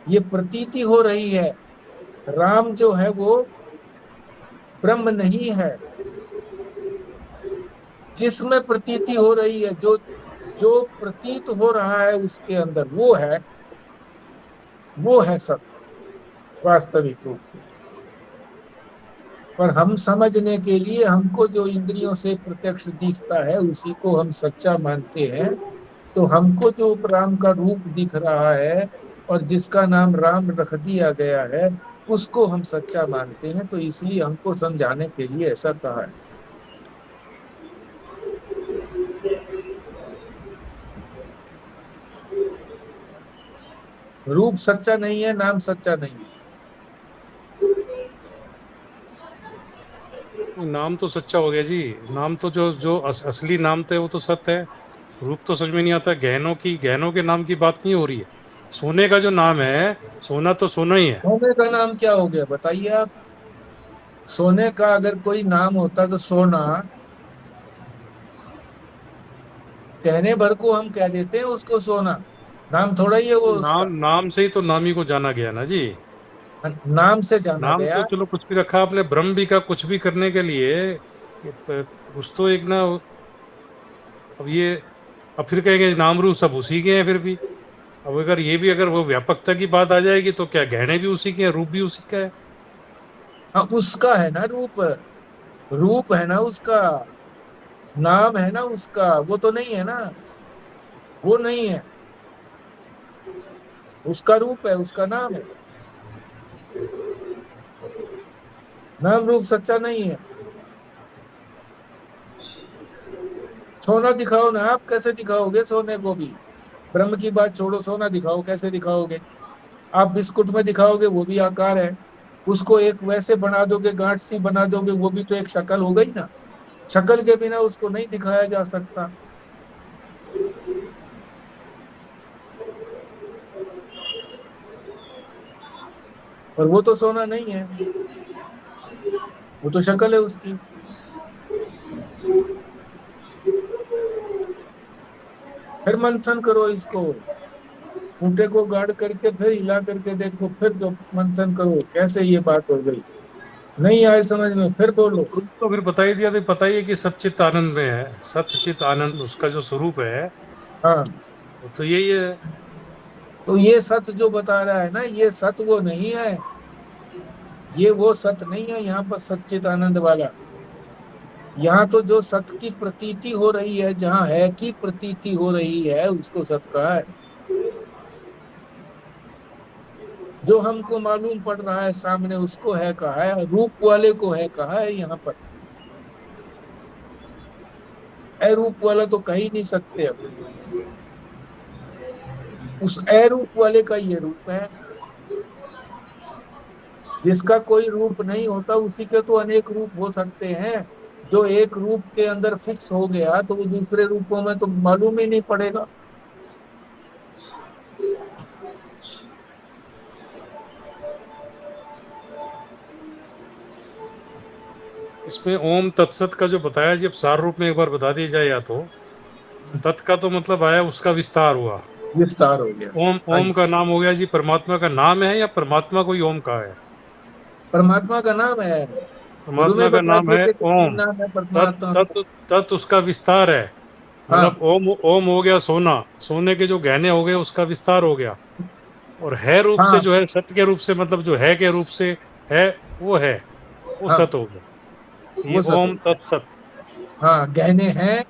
ये प्रतीति हो रही है, राम जो है वो ब्रह्म नहीं है। जिसमें प्रतीति हो रही है, जो जो प्रतीत हो रहा है उसके अंदर वो है सत्य वास्तविक रूप में। पर हम समझने के लिए हमको जो इंद्रियों से प्रत्यक्ष दिखता है उसी को हम सच्चा मानते हैं। तो हमको जो राम का रूप दिख रहा है और जिसका नाम राम रख दिया गया है उसको हम सच्चा मानते हैं। तो इसलिए हमको समझाने के लिए ऐसा कहा है। रूप सच्चा नहीं है, नाम सच्चा नहीं है। नाम तो सच्चा हो गया जी। नाम तो जो जो असली नाम थे वो तो सत्य है। रूप तो समझ में नहीं आता। गहनों के नाम की बात नहीं हो रही है। सोने का जो नाम है, सोना तो सोना ही है। सोने का नाम क्या हो गया बताइए आप? सोने का अगर कोई नाम होता तो सोना, कहने भर को हम कह देते हैं उसको सोना, नाम थोड़ा ही है वो उसका। नाम से ही तो नामी को जाना गया ना जी। नाम से जाना नाम गया। तो चलो कुछ भी रखा आपने, ब्रह्म भी का कुछ भी करने के लिए कुछ तो एक ना। अब ये, अब फिर कहेंगे नाम रूप सब उसी के हैं फिर भी। अब अगर ये भी, अगर वो व्यापकता की बात आ जाएगी तो क्या गहने भी उसी के हैं, रूप भी उसी का है। हाँ उसका है ना रूप, रूप है ना उसका, नाम है ना उसका, वो तो नहीं है ना, वो नहीं है। उसका रूप है, उसका नाम है, नाम रूप सच्चा नहीं है। सोना दिखाओ ना, आप कैसे दिखाओगे सोने को भी? ब्रह्म की बात छोड़ो, सोना दिखाओ, कैसे दिखाओगे? आप बिस्कुट में दिखाओगे वो भी आकार है, उसको एक वैसे बना दोगे, गांठ सी बना दोगे, वो भी तो एक शक्ल हो गई ना। शक्ल के बिना उसको नहीं दिखाया जा सकता। और वो तो सोना नहीं है, वो तो शक्ल है उसकी। फिर मंथन करो इसको, खूंटे को गाड़ करके फिर हिला करके देखो, फिर जो मंथन करो कैसे ये बात हो गई। नहीं आए समझ में फिर बोलो। तो फिर बता ही दिया, तो पता ही है कि सच्चित आनंद में है। सच्चित आनंद उसका जो स्वरूप है हाँ, वो तो यही है। तो ये सत्य जो बता रहा है ना, ये सत्य वो नहीं है, ये वो सत्य नहीं है यहाँ पर सच्चित आनंद वाला। यहाँ तो जो सत्य की प्रतीति हो रही है, जहाँ है की प्रतीति हो रही है उसको सत्य कहा है। जो हमको मालूम पड़ रहा है सामने उसको है कहा है, रूप वाले को है कहा है यहाँ पर। अरूप वाला तो कह ही नहीं सकते अब। उस अरूप वाले का ये रूप है। जिसका कोई रूप नहीं होता उसी के तो अनेक रूप हो सकते हैं। जो एक रूप के अंदर फिक्स हो गया तो वो दूसरे रूपों में तो मालूम ही नहीं पड़ेगा। इसमें ओम तत्सत का जो बताया जी, अब सार रूप में एक बार बता दिया जाए। या तो तत् का तो मतलब आया उसका विस्तार हुआ। विस्तार हो गया। ओम, हाँ ओम जी, का नाम हो गया जी, परमात्मा का नाम है या परमात्मा कोई ओम का है? परमात्मा का नाम है। शुरू परमात्मा में का बता नाम है दिए थे कि तीन ओम। नाम है तत् परमात्मा का। तत् तत् उसका विस्तार है। हाँ मतलब ओम, ओम हो गया सोना, सोने के जो गहने हो गए उसका विस्तार हो गया। और है रूप से हाँ जो है, सत्य के रूप से, मतलब जो है के रूप से है, वो है, वो हाँ, सत हो गया। ये वो सत हो ओम गया। तत्सत। हाँ, गहने हैं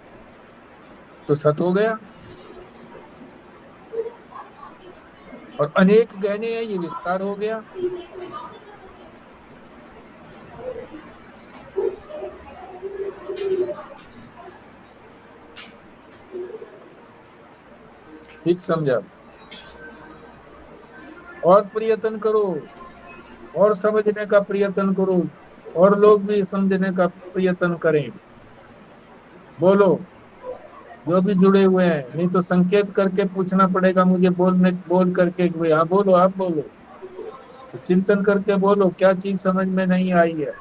तो सत हो गया। और अनेक गहने हैं, ये विस्तार हो गया। ठीक समझा। और प्रयत्न करो, और समझने का प्रयत्न करो, और लोग भी समझने का प्रयत्न करें। बोलो, जो भी जुड़े हुए हैं, नहीं तो संकेत करके पूछना पड़ेगा मुझे, बोल करके कि भाई हाँ बोलो, आप बोलो। तो चिंतन करके बोलो क्या चीज समझ में नहीं आई है।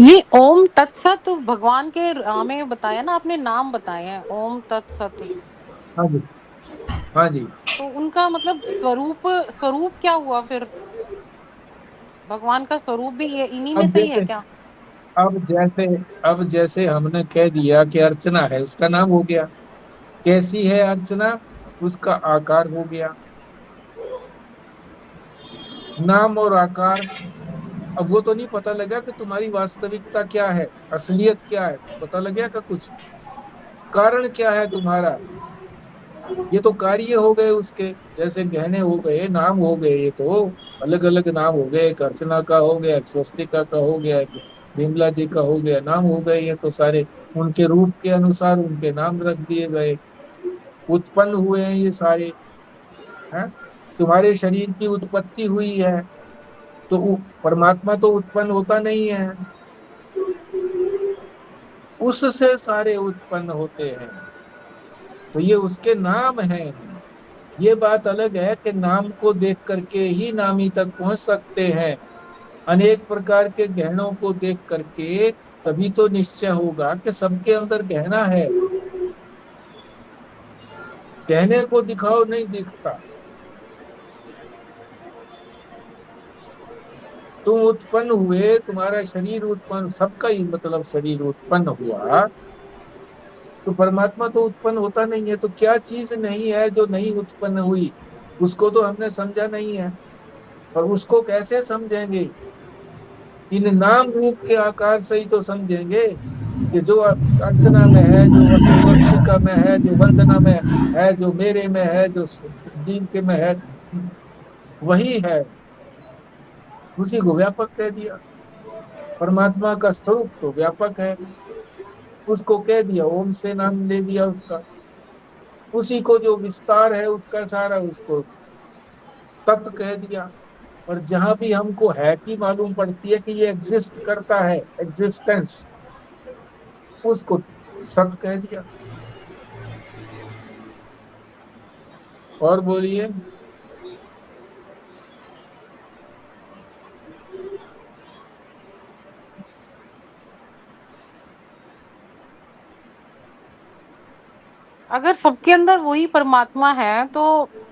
ये ओम तत्सत भगवान के हमें बताया ना, आपने नाम बताए हैं ओम तत्सत। हाँ जी, हाँ जी। तो उनका मतलब स्वरूप, स्वरूप क्या हुआ फिर? भगवान का स्वरूप भी ये इन्हीं में अब से ही है जैसे क्या? अब जैसे अब जैसे हमने कह दिया कि अर्चना है, उसका नाम हो गया। कैसी है अर्चना, उसका आकार हो गया। नाम और आकार। अब वो तो नहीं पता लगा कि तुम्हारी वास्तविकता क्या है, असलियत क्या है, पता लगा का कुछ कारण क्या है तुम्हारा। ये तो कार्य हो गए उसके, जैसे गहने हो गए, नाम हो गए। ये तो अलग अलग नाम हो गए, एक अर्चना का हो गया, एक स्वस्तिका का हो गया, एक विमला जी का हो गया, नाम हो गए। ये तो सारे उनके रूप के अनुसार उनके नाम रख दिए गए। उत्पन्न हुए हैं ये सारे, हैं। तुम्हारे शरीर की उत्पत्ति हुई है, तो परमात्मा तो उत्पन्न होता नहीं है, उससे सारे उत्पन्न होते हैं। तो ये उसके नाम हैं। ये बात अलग है कि नाम को देख करके ही नामी तक पहुंच सकते हैं। अनेक प्रकार के गहनों को देख करके तभी तो निश्चय होगा कि सबके अंदर गहना है। गहने को दिखाओ नहीं दिखता। तुम उत्पन्न हुए, तुम्हारा शरीर उत्पन्न, सबका ही मतलब शरीर उत्पन्न हुआ, तो परमात्मा तो उत्पन्न होता नहीं है। तो क्या चीज नहीं है जो नहीं उत्पन्न हुई, उसको तो हमने समझा नहीं है। और उसको कैसे समझेंगे, इन नाम रूप के आकार से ही तो समझेंगे। कि जो अर्चना में है, जो स्वस्तिका में है, जो वंदना में है, जो मेरे में है, जो सुखदीन के में है, वही है। उसी को व्यापक कह दिया। परमात्मा का स्वरूप तो व्यापक है, उसको कह दिया, ओम से नाम ले दिया उसका। उसी को जो विस्तार है उसका सारा, उसको तत्व कह दिया। और जहां भी हमको है कि मालूम पड़ती है कि ये एग्जिस्ट करता है, एग्जिस्टेंस, उसको सत कह दिया। और बोलिए। अगर सबके अंदर वही परमात्मा है तो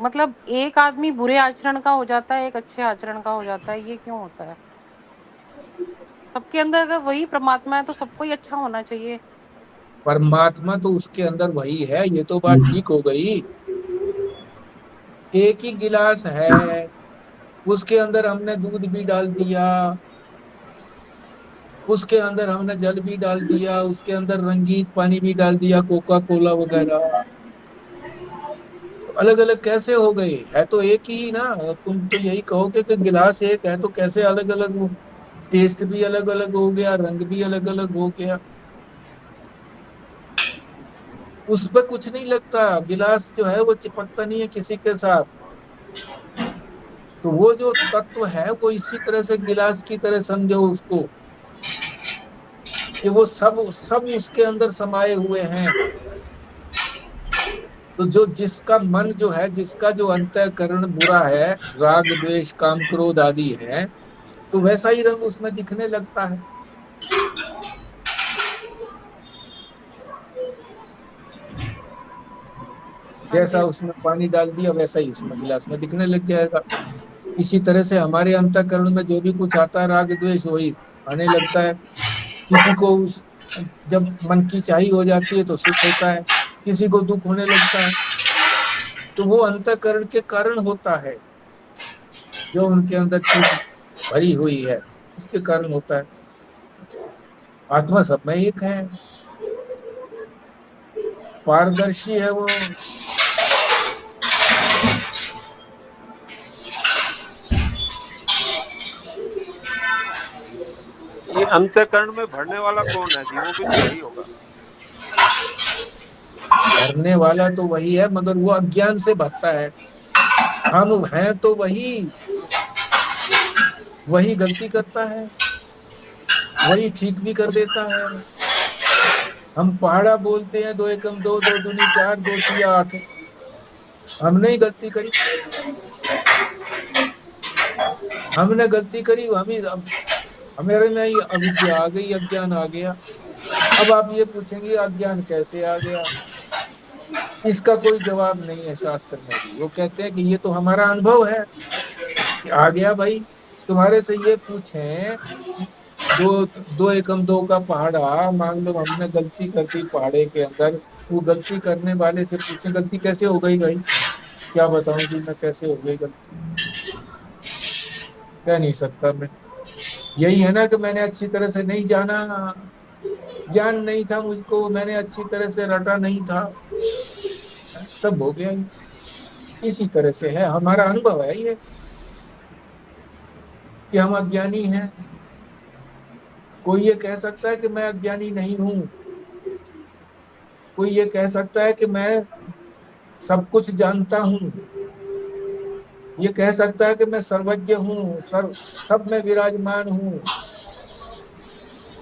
मतलब एक आदमी बुरे आचरण का हो जाता है, एक अच्छे आचरण का हो जाता है, ये क्यों होता है? सबके अंदर अगर वही परमात्मा है तो सबको ही अच्छा होना चाहिए। परमात्मा तो उसके अंदर वही है, ये तो बात ठीक हो गई। एक ही गिलास है, उसके अंदर हमने दूध भी डाल दिया, उसके अंदर हमने जल भी डाल दिया, उसके अंदर रंगीन पानी भी डाल दिया, कोका कोला वगैरह। तो अलग अलग कैसे हो गए? है तो एक ही ना। तुम तो यही कहोगे कि गिलास एक है, तो कैसे अलग अलग टेस्ट भी अलग अलग हो गया, रंग भी अलग अलग हो गया। उस पर कुछ नहीं लगता, गिलास जो है वो चिपकता नहीं है किसी के साथ। तो वो जो तत्व है वो इसी तरह से गिलास की तरह समझो उसको, कि वो सब सब उसके अंदर समाये हुए हैं। तो जो जिसका मन जो है, जिसका जो अंतःकरण बुरा है, राग द्वेष काम क्रोध आदि है, तो वैसा ही रंग उसमें दिखने लगता है। हाँ जैसा जी। उसमें पानी डाल दिया वैसा ही उसमें गिलास में दिखने लग जाएगा। इसी तरह से हमारे अंतःकरण में जो भी कुछ आता है राग द्वेष, वही आने लगता है। किसी को जब मन की चाही हो जाती है तो सुख होता है, किसी को दुख होने लगता है। तो वो अंतःकरण के कारण होता है, जो उनके अंदर चीज भरी हुई है उसके कारण होता है। आत्मा सब में एक है, पारदर्शी है वो। ये अंतःकरण में भरने वाला कौन है जी? वो भी तो वही होगा। भरने वाला तो वही है, मगर वो अज्ञान से भरता है। हम हैं तो वही, वही गलती करता है, वही ठीक भी कर देता है। हम पहाड़ा बोलते हैं, दो एकम दो, दो दूनी चार, दो तिया आठ। हमने ही गलती करी, हमने गलती करी, हम ही हमारे में ही अविद्या आ गई, अज्ञान आ गया। अब आप ये पूछेंगे अज्ञान कैसे आ गया, इसका कोई जवाब नहीं है शास्त्र में भी। वो कहते हैं कि ये तो हमारा अनुभव है कि आ गया भाई। तुम्हारे से ये पूछें, दो दो एकम दो का पहाड़ा, मान लो हमने गलती कर दी पहाड़े के अंदर, वो गलती करने वाले से पूछे गलती कैसे हो गई भाई, क्या बताऊं जी मैं कैसे हो गई गलती, कह नहीं सकता मैं। यही है ना कि मैंने अच्छी तरह से नहीं जाना, ज्ञान नहीं था मुझको, मैंने अच्छी तरह से रटा नहीं था, सब हो गया। इसी तरह से है, हमारा अनुभव है ये कि हम अज्ञानी हैं। कोई ये कह सकता है कि मैं अज्ञानी नहीं हूं, कोई ये कह सकता है कि मैं सब कुछ जानता हूं, ये कह सकता है कि मैं सर्वज्ञ हूँ, सब में विराजमान हूँ,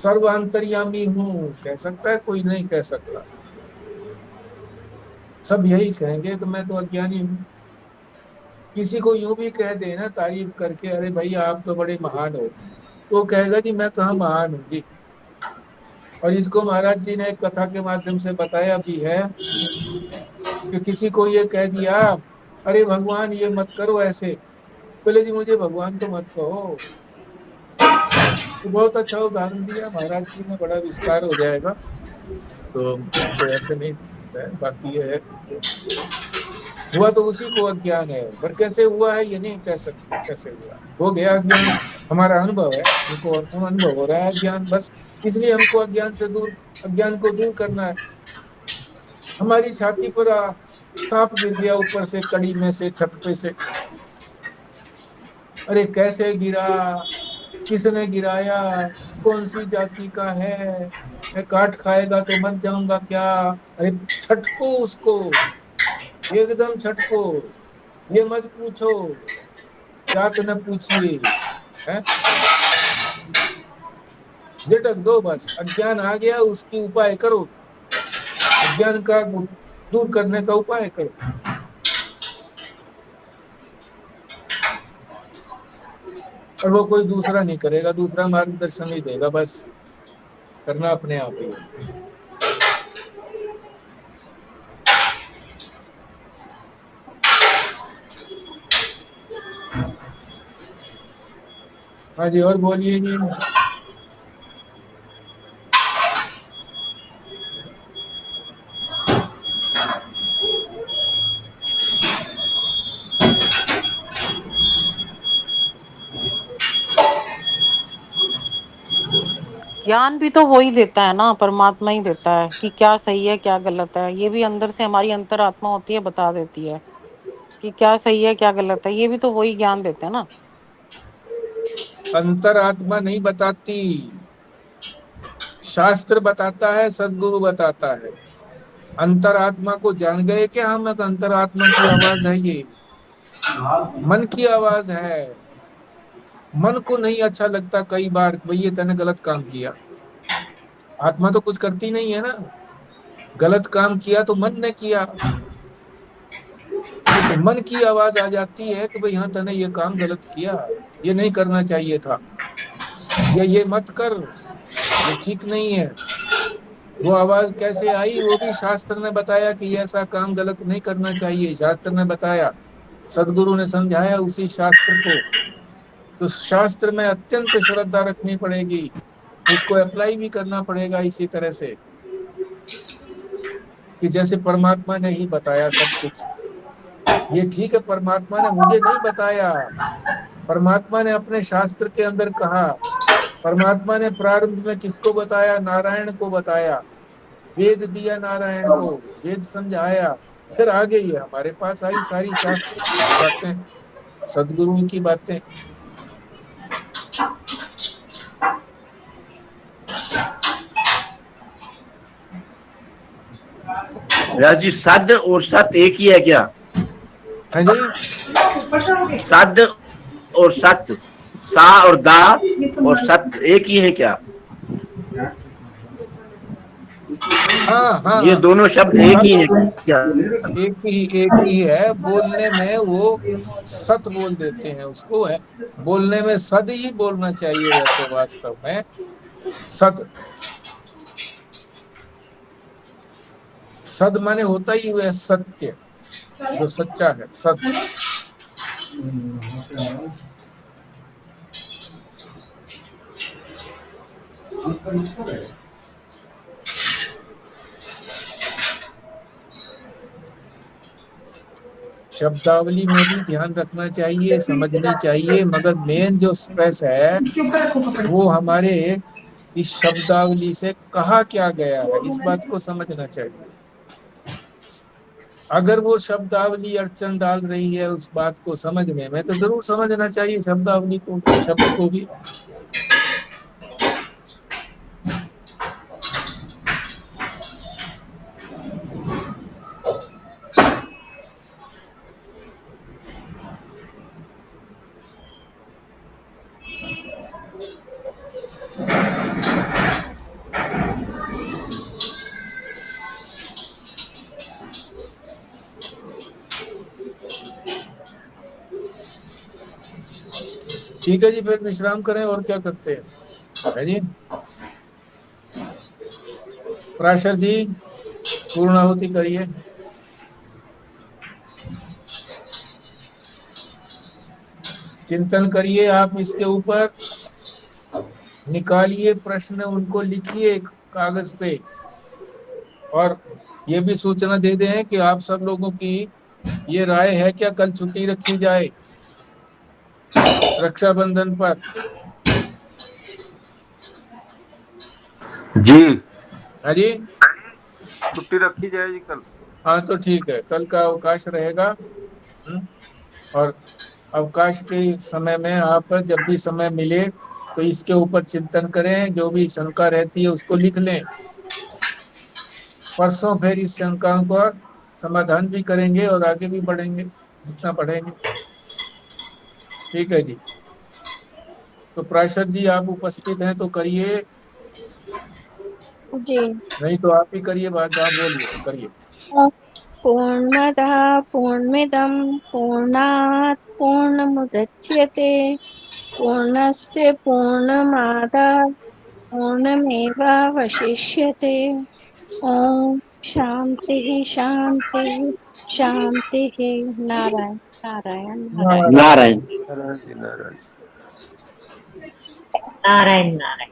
सर्व अंतर्यामी हूँ, कह सकता है? कोई नहीं कह सकता। सब यही कहेंगे कि मैं तो अज्ञानी हूँ। किसी को यूं भी कह देना तारीफ करके, अरे भाई आप तो बड़े महान हो, तो कहेगा जी मैं कहाँ महान हूँ जी। और इसको महाराज जी ने एक कथा के माध्यम से बताया भी है कि किसी को ये कह दिया, अरे भगवान ये मत करो ऐसे, बोले जी मुझे भगवान तो मत कहो। तो बहुत अच्छा उदाहरण दिया महाराज जी ने, बड़ा विस्तार हो जाएगा तो इसको ऐसे नहीं सकता है। बाकी ये है, हुआ तो उसी को अज्ञान है, पर कैसे हुआ है ये नहीं कह सकते कैसे हुआ, हो गया अज्ञान। हमारा अनुभव है, हमको अनुभव हो रहा है अज्ञान, बस इसलिए हमको अज्ञान से दूर, अज्ञान को दूर करना है। हमारी छाती पर सांप गिर गया ऊपर से, कड़ी में से, छत पे से, अरे कैसे गिरा, किसने गिराया, कौन सी जाति का है, मैं काट खाएगा तो मर जाऊंगा क्या। अरे छटको उसको, एकदम छटको, ये मत पूछो, जात न पूछिए, है झटक दो बस। अज्ञान आ गया, उसकी उपाय करो, अज्ञान का दूर करने का उपाय करो। और वो कोई दूसरा नहीं करेगा, दूसरा मार्गदर्शन नहीं देगा, बस करना अपने आप ही है। हाँ जी, और बोलिए जी। ज्ञान भी तो वही देता है ना, परमात्मा ही देता है कि क्या सही है क्या गलत है। ये भी अंदर से हमारी अंतरात्मा होती है, बता देती है कि क्या सही है क्या गलत है। ये भी तो वही ज्ञान देते हैं ना। अंतरात्मा नहीं बताती, शास्त्र बताता है, सदगुरु बताता है। अंतरात्मा को जान गए क्या हम? एक अंतरात्मा की आवाज है ये, मन की आवाज है। मन को नहीं अच्छा लगता कई बार, भाई ये तूने गलत काम किया। आत्मा तो कुछ करती नहीं है ना, गलत काम किया तो मन ने किया, तो मन की आवाज आ जाती है कि भाई हाँ तूने ये काम गलत किया, ये नहीं करना चाहिए था, या ये मत कर, ये ठीक नहीं है। वो आवाज कैसे आई? वो भी शास्त्र ने बताया कि ऐसा काम गलत नहीं करना चाहिए, शास्त्र ने बताया, सदगुरु ने समझाया उसी शास्त्र को। तो शास्त्र में अत्यंत श्रद्धा रखनी पड़ेगी, उसको अप्लाई भी करना पड़ेगा इसी तरह से कि जैसे परमात्मा ने ही बताया सब कुछ। ये ठीक है, परमात्मा ने मुझे नहीं बताया, परमात्मा ने अपने शास्त्र के अंदर कहा। परमात्मा ने प्रारंभ में किसको बताया? नारायण को बताया, वेद दिया नारायण को, वेद समझाया, फिर आगे ये हमारे पास आई सारी शास्त्र की बातें, सदगुरु की बातें। व्यास जी, सद और सत एक ही है क्या? है जी, सद और सत, सा और दा और सत एक ही है क्या? हाँ हाँ, ये दोनों शब्द एक ही है क्या? एक ही है। बोलने में वो सत बोल देते हैं उसको, है बोलने में सद ही बोलना चाहिए, वैसे वास्तव में सत, सद माने होता ही वह सत्य, जो सच्चा है, सत। शब्दावली में भी ध्यान रखना चाहिए, समझनी चाहिए, मगर मेन जो स्ट्रेस है वो हमारे इस शब्दावली से कहा क्या गया है, इस बात को समझना चाहिए। अगर वो शब्दावली अड़चन डाल रही है उस बात को समझने में, तो जरूर समझना चाहिए शब्दावली को, शब्द को भी। ठीक है जी, फिर विश्राम करें, और क्या करते हैं, है जी। प्राशर जी, पूर्णाहुति करिए। चिंतन करिए आप इसके ऊपर, निकालिए प्रश्न, उनको लिखिए कागज पे, और ये भी सूचना दे दें कि आप सब लोगों की ये राय है क्या कल छुट्टी रखी जाए रक्षाबंधन पर? जी, हाँ जी, छुट्टी रखी जाएगी कल। हाँ तो ठीक है, कल का अवकाश रहेगा। और अवकाश के समय में आप जब भी समय मिले तो इसके ऊपर चिंतन करें, जो भी शंका रहती है उसको लिख लें। परसों फिर इस शंकाओं का समाधान भी करेंगे और आगे भी बढ़ेंगे जितना पढ़ेंगे। ठीक है जी, तो प्राशर जी आप उपस्थित हैं तो करिए, जी। नहीं तो आप ही करिए, बात बात बोलिए, करिए। पूर्णमदः पूर्णमिदं पूर्णात् पूर्णमुदच्यते पूर्णस्य पूर्णमादाय पूर्णमेवावशिष्यते। ओम शांति शांति शांति। नारायण नारायण नारायण। नारायण। नारायण जी, नारायण। नारायण नारायण।